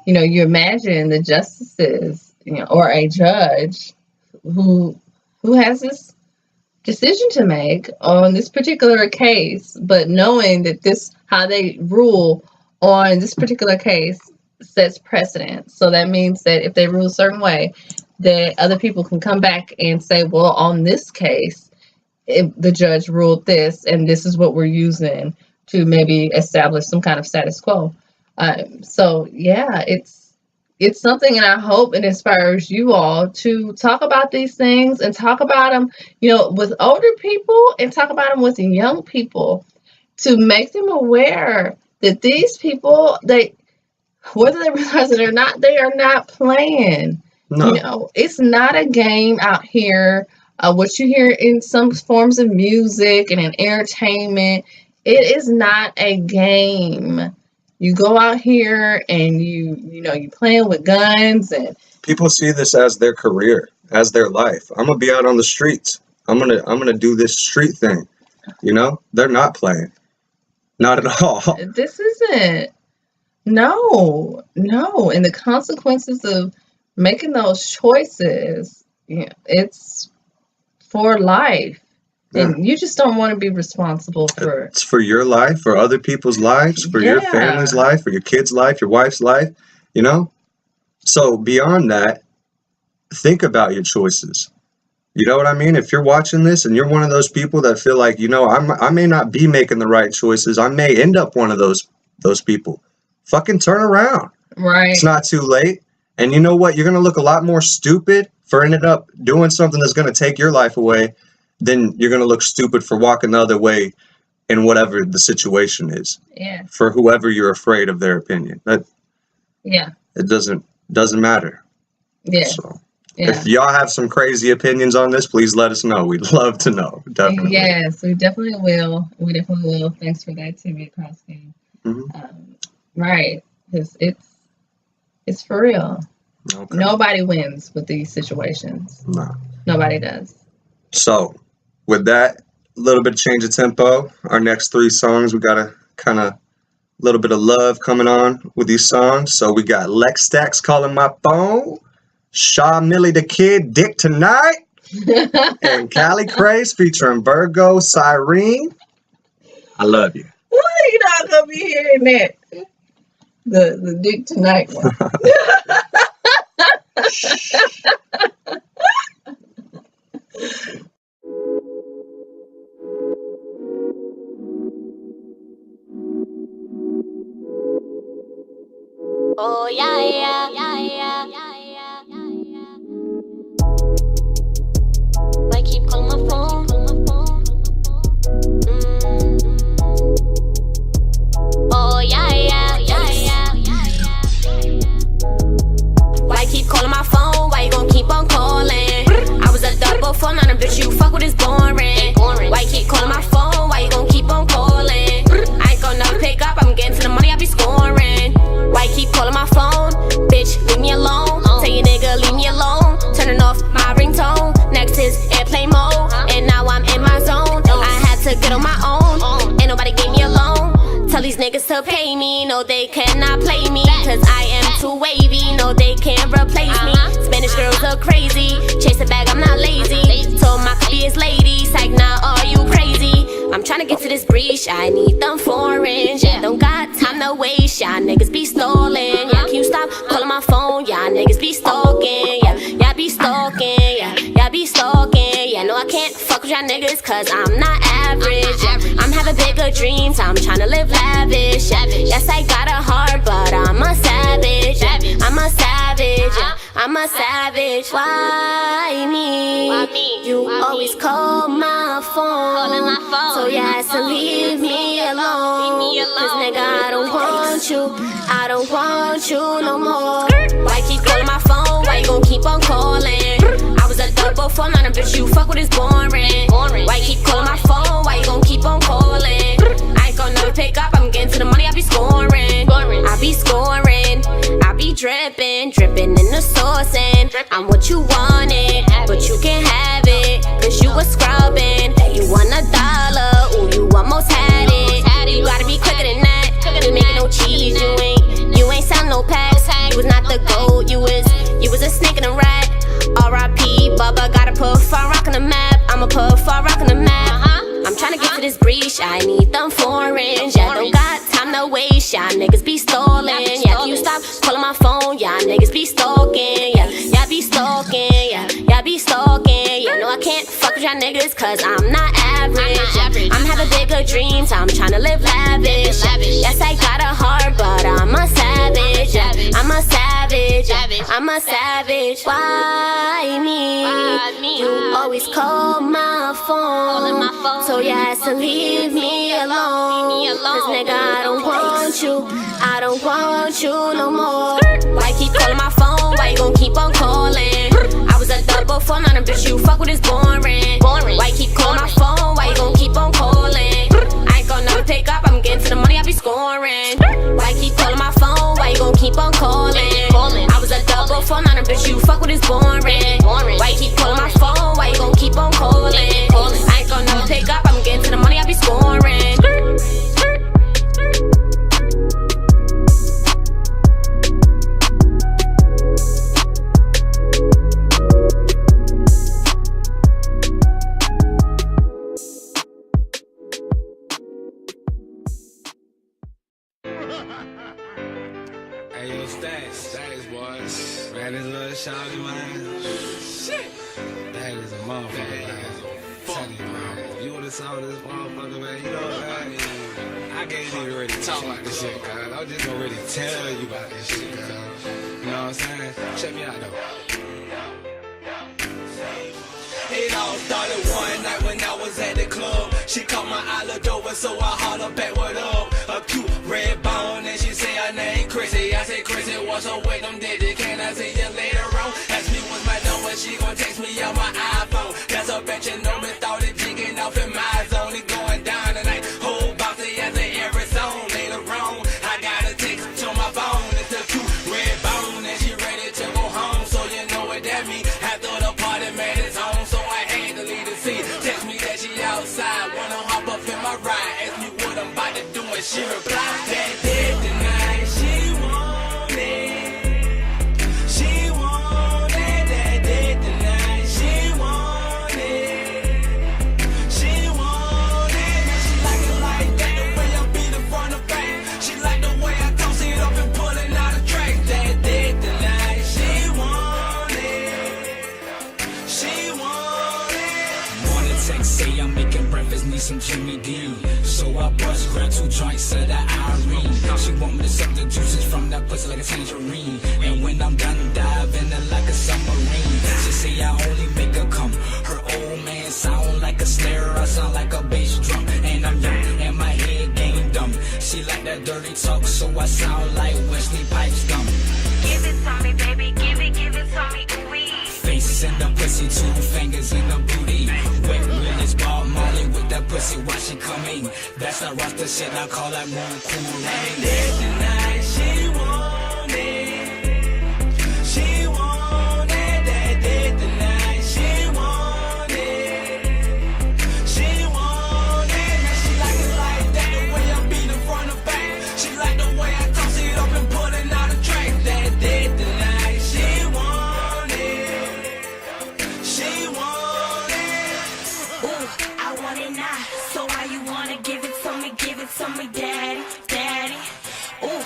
you imagine the justices, or a judge who has this decision to make on this particular case, but knowing that how they rule on this particular case sets precedent. So that means that if they rule a certain way, that other people can come back and say, well, on this case, the judge ruled this, and this is what we're using to maybe establish some kind of status quo. So yeah, it's something, and I hope it inspires you all to talk about these things and talk about them, with older people and talk about them with young people, to make them aware that these people, whether they realize it or not, they are not playing. No. It's not a game out here. What you hear in some forms of music and in entertainment, it is not a game. You go out here and you playing with guns, and people see this as their career, as their life. I'm gonna be out on the streets. I'm gonna do this street thing. They're not playing, not at all. This isn't. No, and the consequences of making those choices, it's for life. Yeah. And you just don't want to be responsible for it's for your life, for other people's lives, for your family's life, for your kid's life, your wife's life, So beyond that, think about your choices. You know what I mean? If you're watching this and you're one of those people that feel like, I may not be making the right choices, I may end up one of those people. Fucking turn around. Right. It's not too late. And you know what? You're going to look a lot more stupid for ending up doing something that's going to take your life away than you're going to look stupid for walking the other way in whatever the situation is. Yeah. For whoever you're afraid of their opinion. Yeah. It doesn't matter. Yeah. So if y'all have some crazy opinions on this, please let us know. We'd love to know. Definitely. Yes, we definitely will. Thanks for that, Timmy Crossing. Mm-hmm. Right. It's for real. Okay. Nobody wins with these situations. No. Nobody does. So, with that, a little bit of change of tempo. Our next 3 songs, we got a kind of little bit of love coming on with these songs. So we got Lexxstaxx, Calling My Phone, ShawMilli Dakidd, Dick Tonight, and Cali Crazed featuring Virgo, Syren. I love you. You're not gonna be hearing that. The Dick Tonight one. Oh yeah. I keep calling my phone. Oh yeah. Why you keep calling my phone? Why you gon' keep on calling? I was a double phone, not a bitch. You fuck with is boring. Why you keep calling my phone? Why you gon' keep on calling? I ain't gon' never pick up. I'm getting to the money. I be scoring. Why you keep calling my phone? Bitch, leave me alone. Tell your nigga, leave me alone. Turning off my ringtone. Next is airplane mode. And now I'm in my zone. I had to get on my own. Ain't nobody gave me a loan. Tell these niggas to pay me. No, they cannot play me. Cause I am too wavy. No, they can't replace me. Spanish girls are crazy. Chase a bag, I'm not lazy. Told my copious ladies, like, now are you crazy? I'm tryna get to this breach, I need them foreigns. Yeah, don't got time to waste, y'all niggas be stolen. Yeah, can you stop calling my phone? Y'all niggas be stalking. Yeah, y'all be stalking. Yeah, y'all be stalking. Yeah, no, I can't fuck with y'all niggas cause I'm not average. Yeah, I'm having bigger dreams, I'm tryna live lavish. Yeah, yes, I got a heart, but I'm a savage. Yeah, I'm a savage. Yeah, I'm a savage. Why me? You always call my phone. So you have to leave me alone. Cause nigga, I don't want you. I don't want you no more. Why keep calling my phone? Why you gon' keep on calling? I was a double before, I'm not a bitch you fuck with is boring. Why you keep calling my phone? Why you gon' keep on calling? I ain't gon' never pick up, I'm getting to the money, I be scoring. I be scoring, I be dripping in the sauce, and I'm what you wanted, but you can't have it, cause you was scrubbing. You want $1, ooh, you almost had it. You gotta be quicker than that, you making no cheese, you ain't selling no packs. You was not the gold, you was a snake and a rat. R.I.P. Bubba, gotta put Far Rock on the map. I'ma put Far Rock on the map. I'm tryna get to this breach, I need them foreigns. Yeah, don't got time to waste, y'all niggas be stolen. Yeah, can you stop calling my phone? Y'all niggas be stalking. Yeah, y'all be stalking. Yeah, y'all be stalking. Yeah, no, I can't fuck with y'all niggas, cause I'm not average. I'm having bigger dreams, I'm tryna live lavish. Yes, I got a heart, but I'm a savage. Yeah, I'm a savage. I'm a savage. Why me? You always call my phone, so you has to leave me alone. Cause nigga, I don't want you no more. Why you keep calling my phone? Why you gon' keep on calling? I was a double before, not a bitch you fuck with is boring. Why you keep calling my phone? Why you gon' keep on calling? I ain't gon' never pick up, I'm getting to the money, I be scoring. Why you keep calling my phone? Why you gon' keep on calling? I was a double before, not a bitch you fuck with is boring. Why you keep calling my phone? Why you gon' keep on calling? I ain't gon' never pick up, I'm getting to the money, I be scoring. Hey, yo, Stacks, boys. Man, this little shawty, man. Shit. That is a motherfucker, man. Tell you, man. You would've saw this motherfucker, man. You know what, man? I can't even really talk about this shit, cuz. I'm just gonna really tell you about this shit, cuz. You know what I'm saying? Check me out, though. It all started one night when I was at the club. She caught my eye, looked over, so I hollered back, what up? A cute red bone, and she say her name Chrissy. I say, Chrissy, what's up with them digits? Can I see you later on? Ask me what's my number, she gon' text me on my iPhone. That's a bet you know me, started jigging off in my zone. It going down tonight, whole bouncy as in every zone. Later on, I got a text to my phone. It's a cute red bone, and she ready to go home. So you know what that mean? After the party, man, it's on. So I had to leave the scene. Text me that she outside, wanna hop up in my ride. Ask me what I'm about to do, and she replied, that did tonight. She want it. She want it. That did tonight. She want it. She want it. And she like it like that, the way I beat it from the back. She like the way I toss it up and pulling out the track. That did tonight. She want it. She want it. Morning text say I'm making breakfast, need some Jimmy Dean. So I bust, grab 2 joints of that Irene. She want me to suck the juices from that pussy like a tangerine. And when I'm done, dive in it like a submarine. She say I only make her come. Her old man sound like a snare, I sound like a bass drum. And I'm young, and my head game dumb. She like that dirty talk, so I sound like Wesley Pipes dumb. Give it to me, baby, give it to me, ooh. Face in the pussy, 2 fingers in the booty. Wet Willis, Bob Marley with that pussy, why she coming? That's that Rasta shit, I call that more cool rain. Tonight she want it. She want it. That did tonight. She want it. She want it. And she like it like that, the way I beat it from the back. She like the way I toss it up and pulling out the track. That did tonight. She want it. She want it. Ooh, I want it now. So why you wanna give it to me, daddy, daddy? Ooh,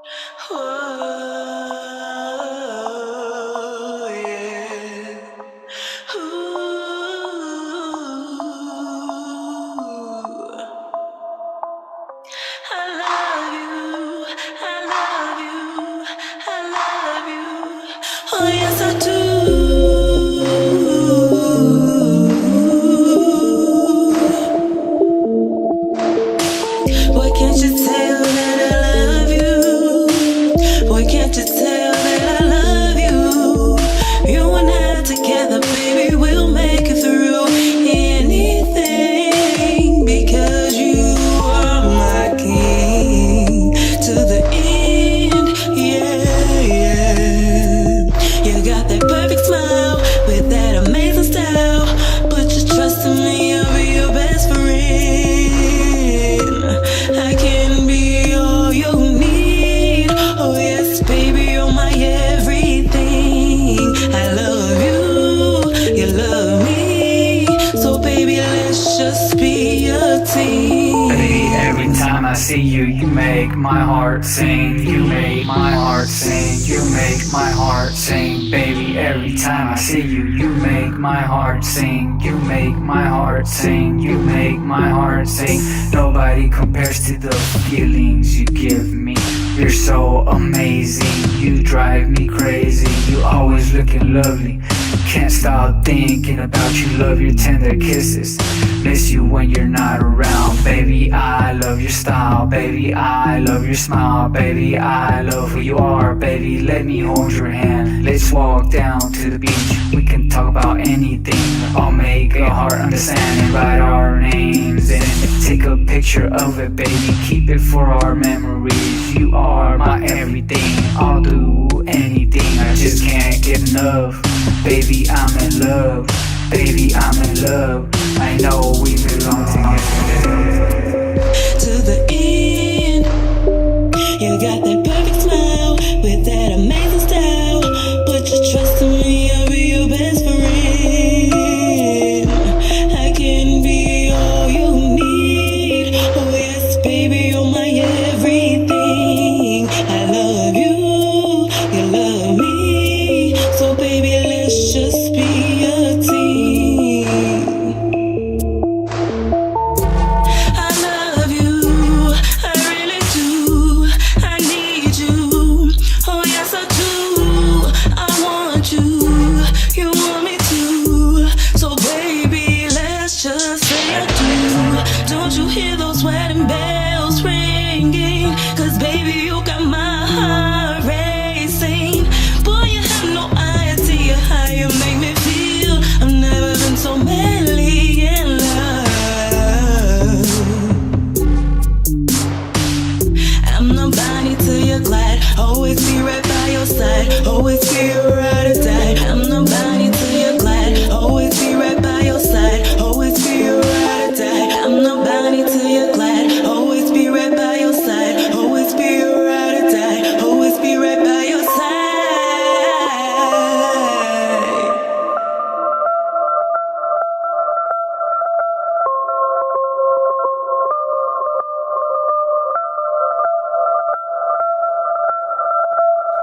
Oh, yeah. Ooh. I love you, I love you, I love you. Oh, yes, I do. Why can't you tell that I love you? Why can't you tell that I love you? You and I together, baby, we'll make it through anything because you are my king to the end. Yeah, yeah. You got that perfect smile with that amazing style. Put your trust in me, I'll be your best friend. I can be all you need. Oh yes, baby, you're my everything. I love you, you love me. So baby, let's just be a team. Baby, every time I see you, you make my heart sing. You make my heart sing. You make my heart sing. Baby, every time I see you, you make my heart sing. You make my heart sing. You make my heart sing. Nobody compares to the feelings you give me. You're so amazing. You drive me crazy. You always looking lovely. Can't stop thinking about you. Love your tender kisses. Miss you when you're not around. Baby, I love your style. Baby, I love your smile. Baby, I love who you are. Baby, let me hold your hand. Let's walk down to the beach. We can talk about anything. I'll make a heart understand and write our names and take a picture of it, baby. Keep it for our memories. You are my everything. I'll do anything. I just can't get enough. Baby, I'm in love. Baby, I'm in love. I know we belong together. To the end. You got that perfect smile with that amazing style. Put your trust in me, I'll be your best friend. I can be all you need. Oh yes, baby, you're my everything. I love you, you love me. So baby, let's just be a team. I love you, I really do. I need you, oh yes I do. I want you, you want me too. So baby, let's just say I do. Don't you hear those wedding bells ringing? Cause baby, you got my heart racing. Boy, you have no idea how you make me feel. I've never been so madly in love. I'm nobody till you're glad. Always be right by your side. Always be your ride or die. I'm nobody till you're glad. Always be right by your side. Always be your ride or die. I'm nobody till you're glad. Always be right by your side. Always be your ride or die. Always be right by your side.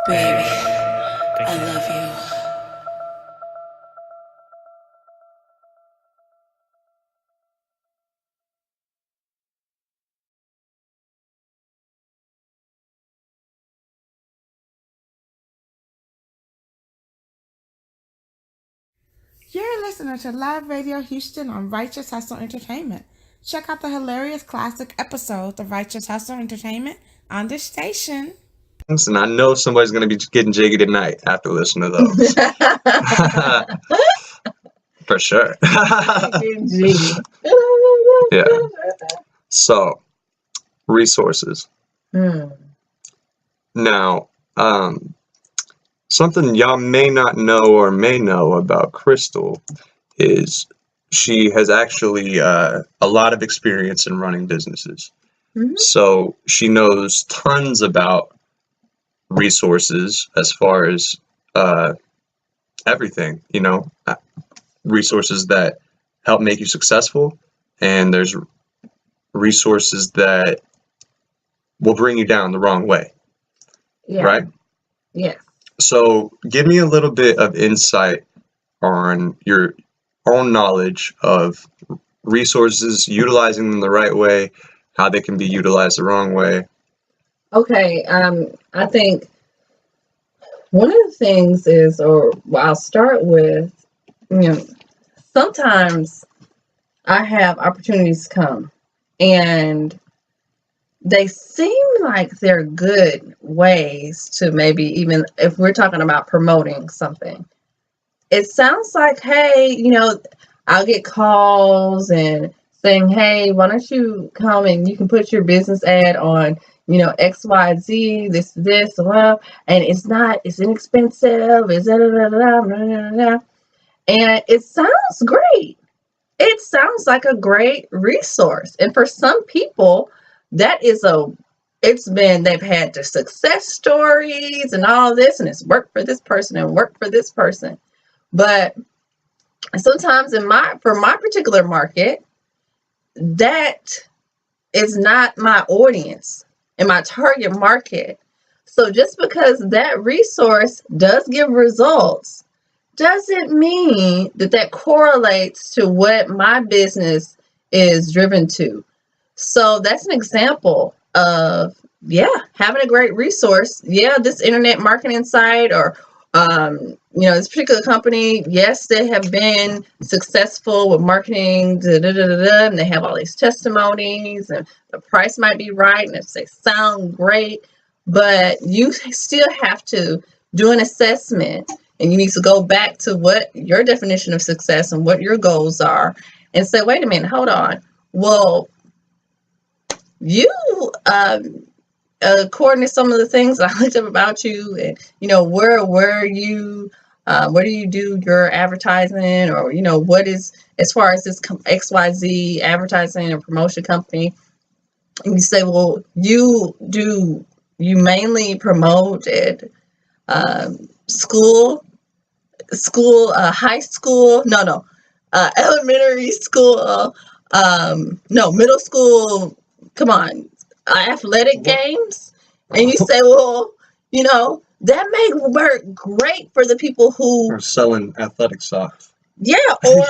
Baby, I love you. You're listening to Live Radio Houston on Righteous Hustle Entertainment. Check out the hilarious classic episodes of Righteous Hustle Entertainment on this station. And I know somebody's going to be getting jiggy tonight after listening to those. For sure. Yeah. So, resources. Now, something y'all may not know or may know about Crystall is she has actually a lot of experience in running businesses. So she knows tons about resources as far as everything, you know, resources that help make you successful, and there's resources that will bring you down the wrong way. Yeah. right? Yes. So give me a little bit of insight on your own knowledge of resources, utilizing them the right way, how they can be utilized the wrong way. Okay. I think one of the things is, I'll start with, sometimes I have opportunities come and they seem like they're good ways to maybe, even if we're talking about promoting something, it sounds like, hey, I'll get calls and saying, hey, why don't you come and you can put your business ad on, XYZ, this, well, and it's inexpensive, and it sounds great. It sounds like a great resource. And for some people, they've had the success stories and all this, and it's worked for this person and worked for this person. But sometimes for my particular market, that is not my audience and my target market. So just because that resource does give results doesn't mean that correlates to what my business is driven to. So that's an example of, having a great resource. Yeah, this internet marketing site or, this particular company, yes, they have been successful with marketing, and they have all these testimonies and the price might be right and if they sound great, but you still have to do an assessment. And you need to go back to what your definition of success and what your goals are and say, wait a minute, hold on. Well, you, according to some of the things I looked up about you and, where are you, where do you do your advertising or, what is, as far as this XYZ advertising and promotion company, and you say, well, you mainly promote at elementary school, middle school, come on, athletic games. And you say, well, that may work great for the people who are selling athletic socks. Yeah, or,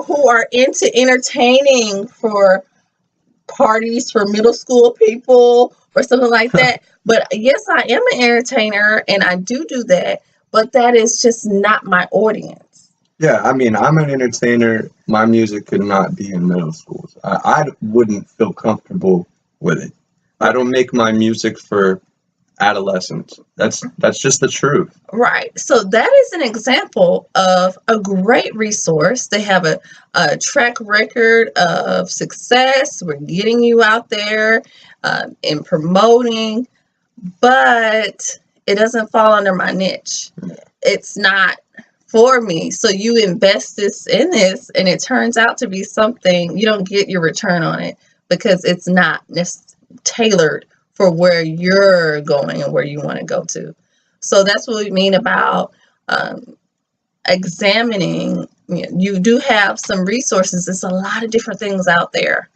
who are into entertaining for parties for middle school people or something like that. But yes, I am an entertainer and I do that. But that is just not my audience. Yeah, I mean, I'm an entertainer. My music could not be in middle schools. I wouldn't feel comfortable with it. I don't make my music for adolescents. That's just the truth. Right. So that is an example of a great resource. They have a track record of success. We're getting you out there and promoting, but it doesn't fall under my niche. It's not for me. So you invest in this and it turns out to be something, you don't get your return on it because it's not tailored for where you're going and where you want to go to. So that's what we mean about examining. You do have some resources. There's a lot of different things out there,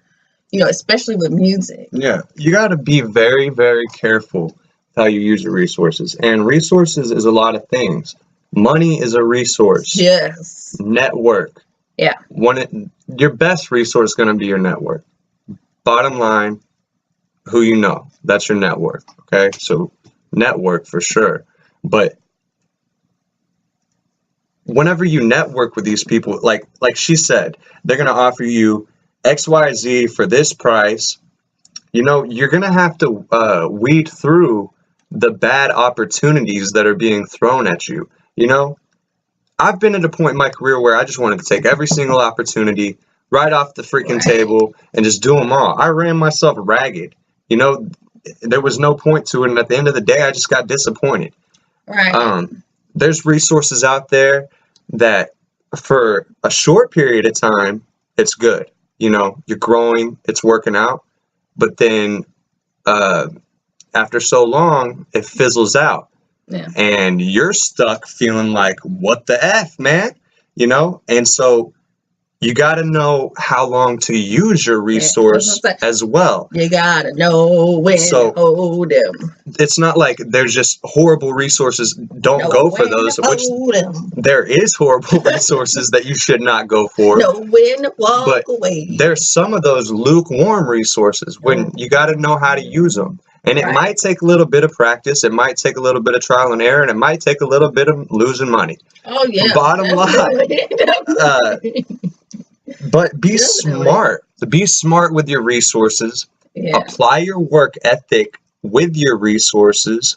especially with music. Yeah, you got to be very, very careful how you use your resources. And resources is a lot of things. Money is a resource. Yes. Network. Yeah. Your best resource is going to be your network. Bottom line, who you know. That's your network. Okay? So network for sure. But whenever you network with these people, like she said, they're going to offer you XYZ for this price. You're going to have to weed through the bad opportunities that are being thrown at you. I've been at a point in my career where I just wanted to take every single opportunity right off the freaking table and just do them all. I ran myself ragged. There was no point to it. And at the end of the day, I just got disappointed. Right. There's resources out there that for a short period of time, it's good. You're growing, it's working out. But then after so long, it fizzles out. Yeah. And you're stuck feeling like, what the F, man? And so you got to know how long to use your resource as well. You got to know when to hold them. It's not like there's just horrible resources. Don't go for those. Which there is horrible resources that you should not go for. Know when to walk away. There's some of those lukewarm resources when you got to know how to use them. And it might take a little bit of practice. It might take a little bit of trial and error. And it might take a little bit of losing money. Oh, yeah. Bottom line. But be smart. Be smart with your resources. Yeah. Apply your work ethic with your resources.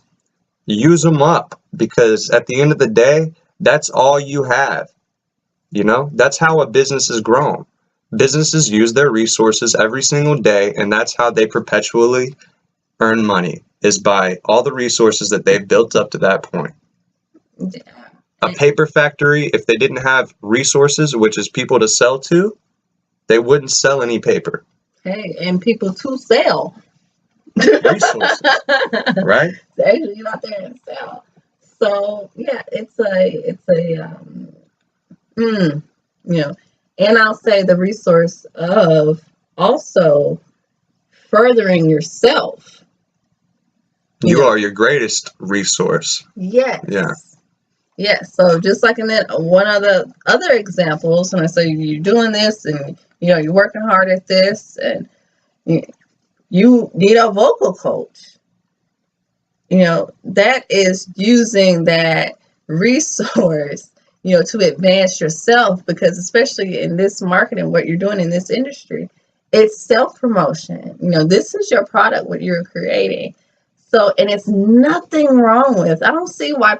Use them up. Because at the end of the day, that's all you have. You know, that's how a business is grown. Businesses use their resources every single day. And that's how they perpetually earn money, is by all the resources that they've built up to that point. Yeah. A paper factory, if they didn't have resources, which is people to sell to, they wouldn't sell any paper. Hey, and people to sell. Resources, right? They actually get out there and sell. So yeah, it's you know, and I'll say the resource of also furthering yourself. You are your greatest resource. Yes. Yeah. Yes. So just like in that one of the other examples, when I say you're doing this and you know you're working hard at this and you need a vocal coach. You know, that is using that resource, you know, to advance yourself, because especially in this marketing, what you're doing in this industry, it's self-promotion. You know, this is your product, what you're creating. So, and it's nothing wrong with, I don't see why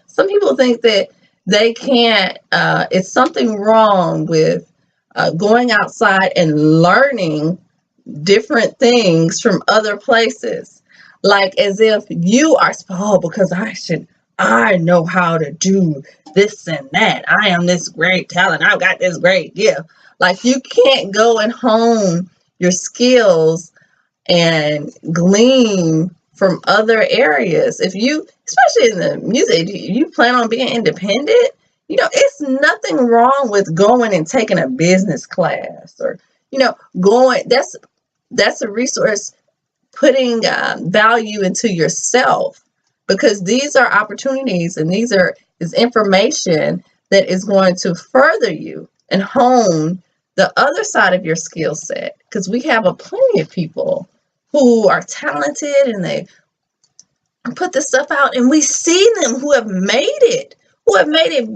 some people think that they can't, it's something wrong with going outside and learning different things from other places. Like as if you are, because I know how to do this and that. I am this great talent. I've got this great gift. Like you can't go and hone your skills and glean from other areas. If you, especially in the music, you plan on being independent, you know, it's nothing wrong with going and taking a business class or, you know, that's a resource, putting value into yourself, because these are opportunities and is information that is going to further you and hone the other side of your skill set. Because we have plenty of people who are talented and they put this stuff out, and we see them who have made it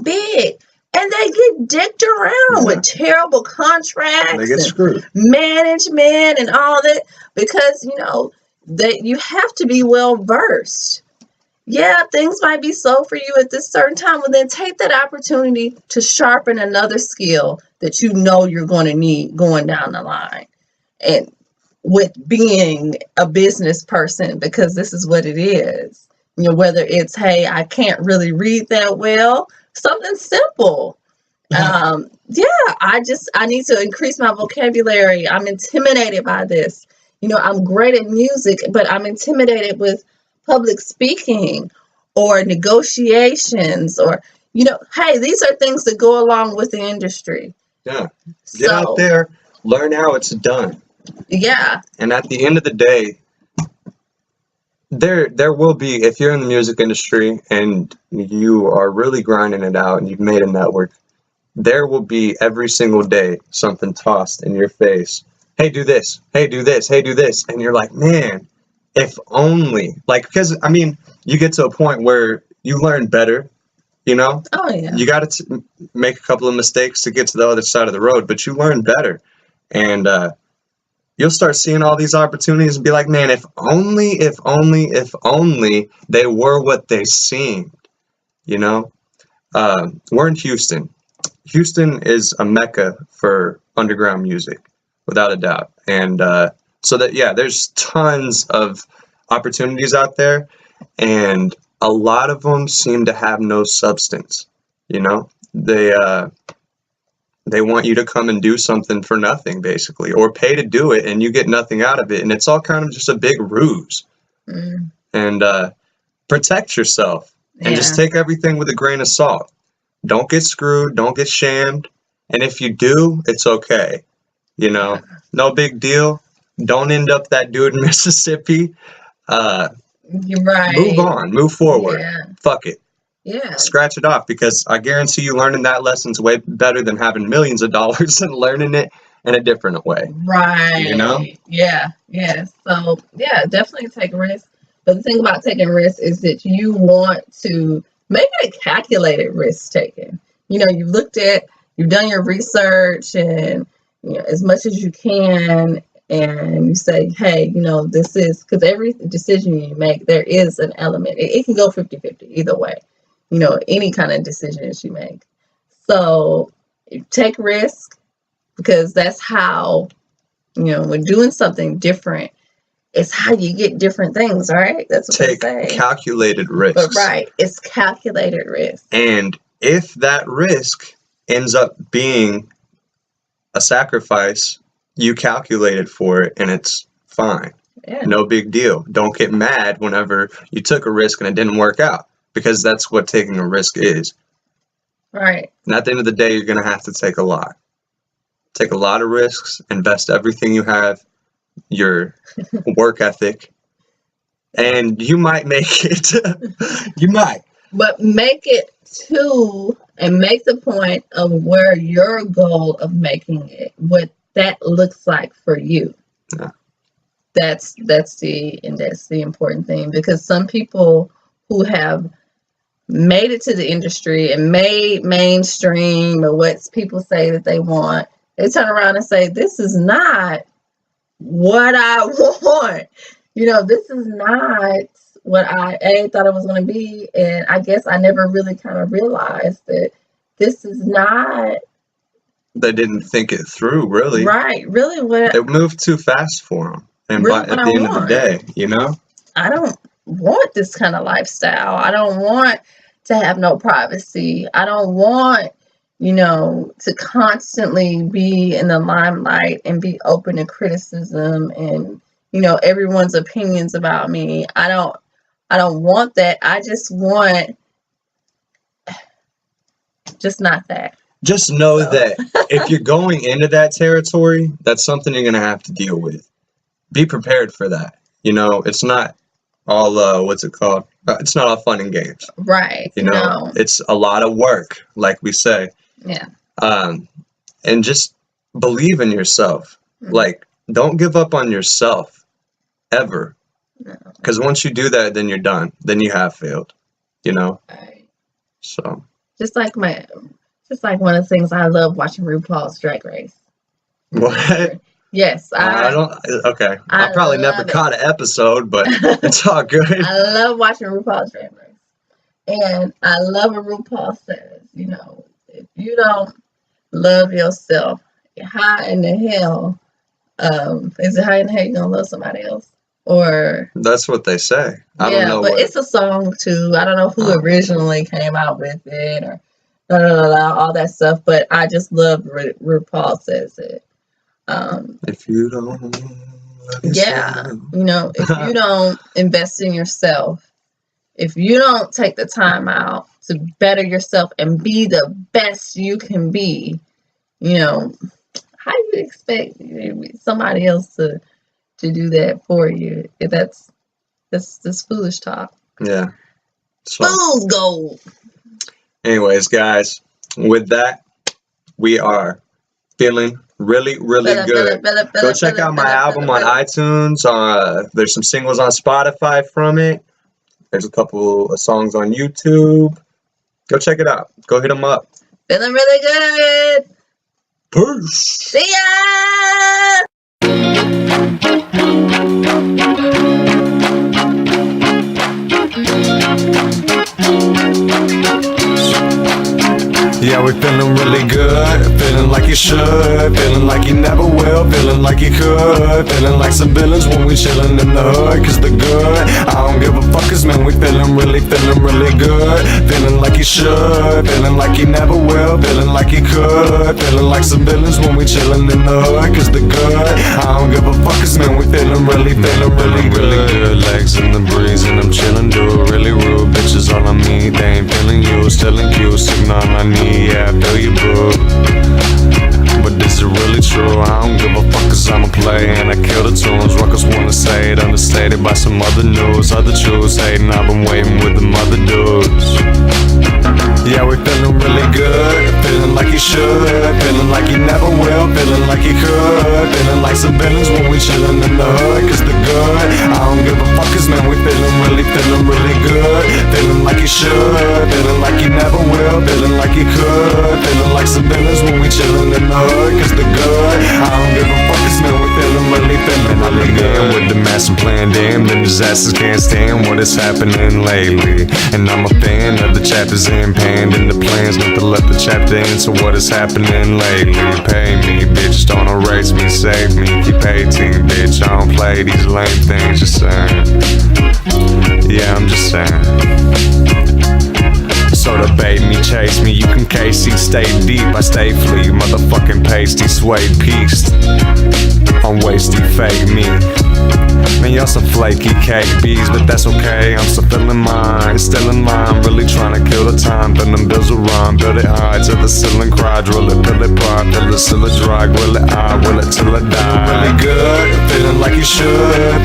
big, and they get dicked around with terrible contracts, they get screwed, management and all that, because you know that you have to be well versed. Yeah, things might be slow for you at this certain time, but then take that opportunity to sharpen another skill that you know you're going to need going down the line. And with being a business person, because this is what it is, you know, whether it's, hey, I can't really read that well, something simple. I need to increase my vocabulary. I'm intimidated by this. You know, I'm great at music, but I'm intimidated with public speaking or negotiations, or, you know, hey, these are things that go along with the industry. Yeah. Get out there, learn how it's done. Yeah. And at the end of the day, there will be, if you're in the music industry and you are really grinding it out and you've made a network, there will be every single day something tossed in your face. Hey, do this. Hey, do this. Hey, do this. And you're like, man, if only, like, because I mean, you get to a point where you learn better, you know? Oh, yeah. You got to make a couple of mistakes to get to the other side of the road, but you learn better. And you'll start seeing all these opportunities and be like, man, if only they were what they seemed, you know? We're in Houston. Houston is a mecca for underground music, without a doubt. And so that, yeah, there's tons of opportunities out there, and a lot of them seem to have no substance, you know? They want you to come and do something for nothing, basically, or pay to do it, and you get nothing out of it. And it's all kind of just a big ruse. And protect yourself and just take everything with a grain of salt. Don't get screwed. Don't get shammed. And if you do, it's okay. You know, no big deal. Don't end up that dude in Mississippi. You're right. Move on. Move forward. Yeah. Fuck it. Yeah. Scratch it off, because I guarantee you learning that lesson's way better than having millions of dollars and learning it in a different way. Right. You know? Yeah. Yeah. So, yeah, definitely take risks. But the thing about taking risks is that you want to make it a calculated risk taking. You know, you've done your research and, you know, as much as you can, and you say, hey, you know, this is, because every decision you make, there is an element. It can go 50-50 either way, you know, any kind of decisions you make. So you take risk, because that's how, you know, when doing something different, it's how you get different things, right? That's what they say. Take calculated risks. But right, it's calculated risk. And if that risk ends up being a sacrifice, you calculated for it and it's fine. Yeah. No big deal. Don't get mad whenever you took a risk and it didn't work out, because that's what taking a risk is. Right. And at the end of the day, you're going to have to take a lot. Take a lot of risks, invest everything you have, your work ethic, and you might make it. You might. But make it to, and make the point of where your goal of making it, what that looks like for you. Yeah. That's the important thing, because some people who have made it to the industry and made mainstream, or what people say that they want, they turn around and say, this is not what I want. You know, this is not what I thought it was going to be. And I guess I never really kind of realized that this is not. They didn't think it through, really. Right. Really what. It moved too fast for them. And really at the end of the day, you know? I don't want this kind of lifestyle. I don't want to have no privacy. I don't want, you know, to constantly be in the limelight and be open to criticism and, you know, everyone's opinions about me. I don't want that. I just want just not that. Just know that if you're going into that territory, that's something you're going to have to deal with. Be prepared for that. You know, it's not all, what's it called? It's not all fun and games. Right. You know, it's a lot of work, like we say. Yeah. And just believe in yourself. Mm-hmm. Like, don't give up on yourself ever. Because once you do that, then you're done. Then you have failed. You know? Right. So. Just like one of the things I love watching RuPaul's Drag Race. What? Yes. I don't. Okay. I probably never caught an episode, but it's all good. I love watching RuPaul's Drag Race. And I love what RuPaul says, you know, if you don't love yourself, how in the hell, is it how in the hell you gonna love somebody else? Or that's what they say. I don't know. But it's a song too. I don't know who originally came out with it or all that stuff. But I just love RuPaul says it. If you don't love yourself. You know, if you don't invest in yourself, if you don't take the time out to better yourself and be the best you can be, you know, how do you expect somebody else to do that for you? That's foolish talk. Yeah. So, fool's gold. Anyways, guys, with that, we are feeling really good. Go check out my album on iTunes. There's some singles on Spotify from it. There's a couple of songs on YouTube. Go check it out. Go hit them up. Feeling really good. Peace. See ya. Yeah, we feeling really good, feeling like you should, feeling like you never will, feeling like you could, feeling like some villains when we chillin' in the hood, cause the good, I don't give a fuck, cause man, we feeling really good, feeling like you should, feeling like you never will, feeling like you could, feeling like some villains when we chillin' in the hood, cause the good, I don't give a fuck, cause man, we feeling really good, legs in the breeze and I'm chillin', do it really rude, bitches all on me, they ain't feeling you, still in queue, sitting on my knees. me, yeah, I feel you, boo. But is it really true? I don't give a fuck, cause I'm a play and I kill the tunes. Rockers wanna say it, understated by some other news. Other truths hating, I've been waiting with them other dudes. Yeah, we feeling really good, feeling like you should, feeling like you never will, feeling like you could, feeling like some villains when we chillin' in the hood, cause the good, I don't give a fuck, cause man, we feeling really good, feeling like you should, feeling like you never will, feeling like you could, feeling like some villains when we chillin' in the hood, cause the good, I don't give a fuck, cause man, we feeling really good. With the master plan, damn, the disasters can't stand what is happening lately, and I'm a fan of the chapters in pan, and the plans not to let the chapter into what is happening lately. Pay me, bitch, don't erase me, save me, keep 18, bitch, I don't play these lame things, just saying. Yeah, I'm just saying. So to bait me, chase me, you can KC, stay deep, I stay flea, motherfucking pasty, suede pieced, I'm wasty, fake me. Man, y'all some flaky KBs, but that's okay, I'm still feeling mine, still in line, really trying to kill the time, then them bills will run, build it high to the ceiling, cry, drill it, pill it, pop, pill it, still it dry, will it, I will it till I die. Really good, feeling like you should,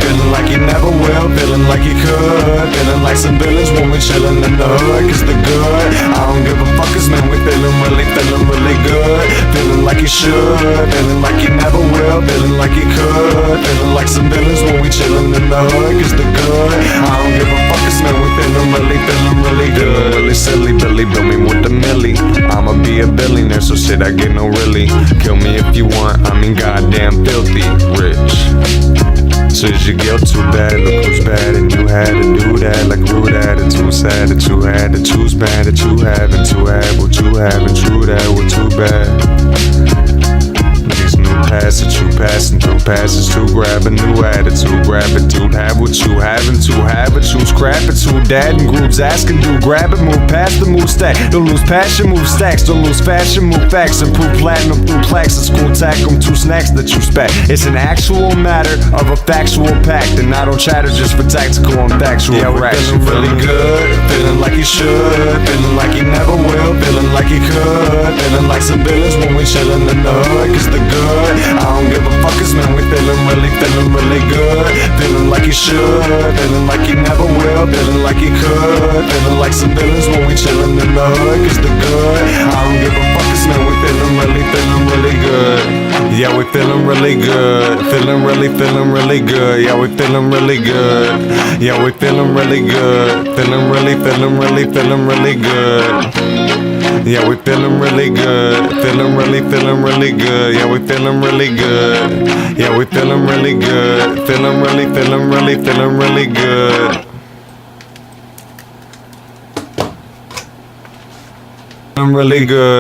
feeling like you never will, feeling like you could, feeling like some villains when we chillin' in the hood, cause the good, I don't give a fuck, cause man, we feeling really good, feeling like you should, feeling like you never will, feeling like you could, feeling like some villains when we chillin' in the hood, cause the good, I don't give a fuck, cause man, we feeling really good, really silly, Billy, bill me with the milli, I'ma be a billionaire, so shit, I get no really, kill me if you want, I mean goddamn filthy, rich. Since your guilt too bad, look who's bad, and you had to do that, like rude attitude, sad that you had to choose bad, that you haven't to have what you haven't, true that, well too bad. These new paths that you passing through passes to grab a new attitude, grab it, dude, have what you haven't to have it, choose crap it to dad and groups asking, dude, grab it, move past the move stack, don't lose passion, move stacks, don't lose fashion, move facts, improve platinum through plaques, at school tack them 2 snacks that you spat, it's an actual matter of a factual pact, and I don't chatter just for tactical and factual. Yeah, we're feeling really good, feeling like you should, feeling like you never will, feeling like you could, feeling like some villains when we chillin' in the hood, cause the good, I don't give a fuck, cause man, we feeling really good, feeling like you should, feeling like you never will, feeling like you could, feeling like some villains when we chillin' in the hood, cause the good, I don't give a fuck, cause man, we feeling really good, yeah, we feeling really good, feeling really good, yeah, we feeling really good, yeah, we feeling really good, feeling really good. Yeah, we feeling really good, feeling really good, yeah, we feeling really good, yeah, we feeling really good, feeling really good. I'm really good.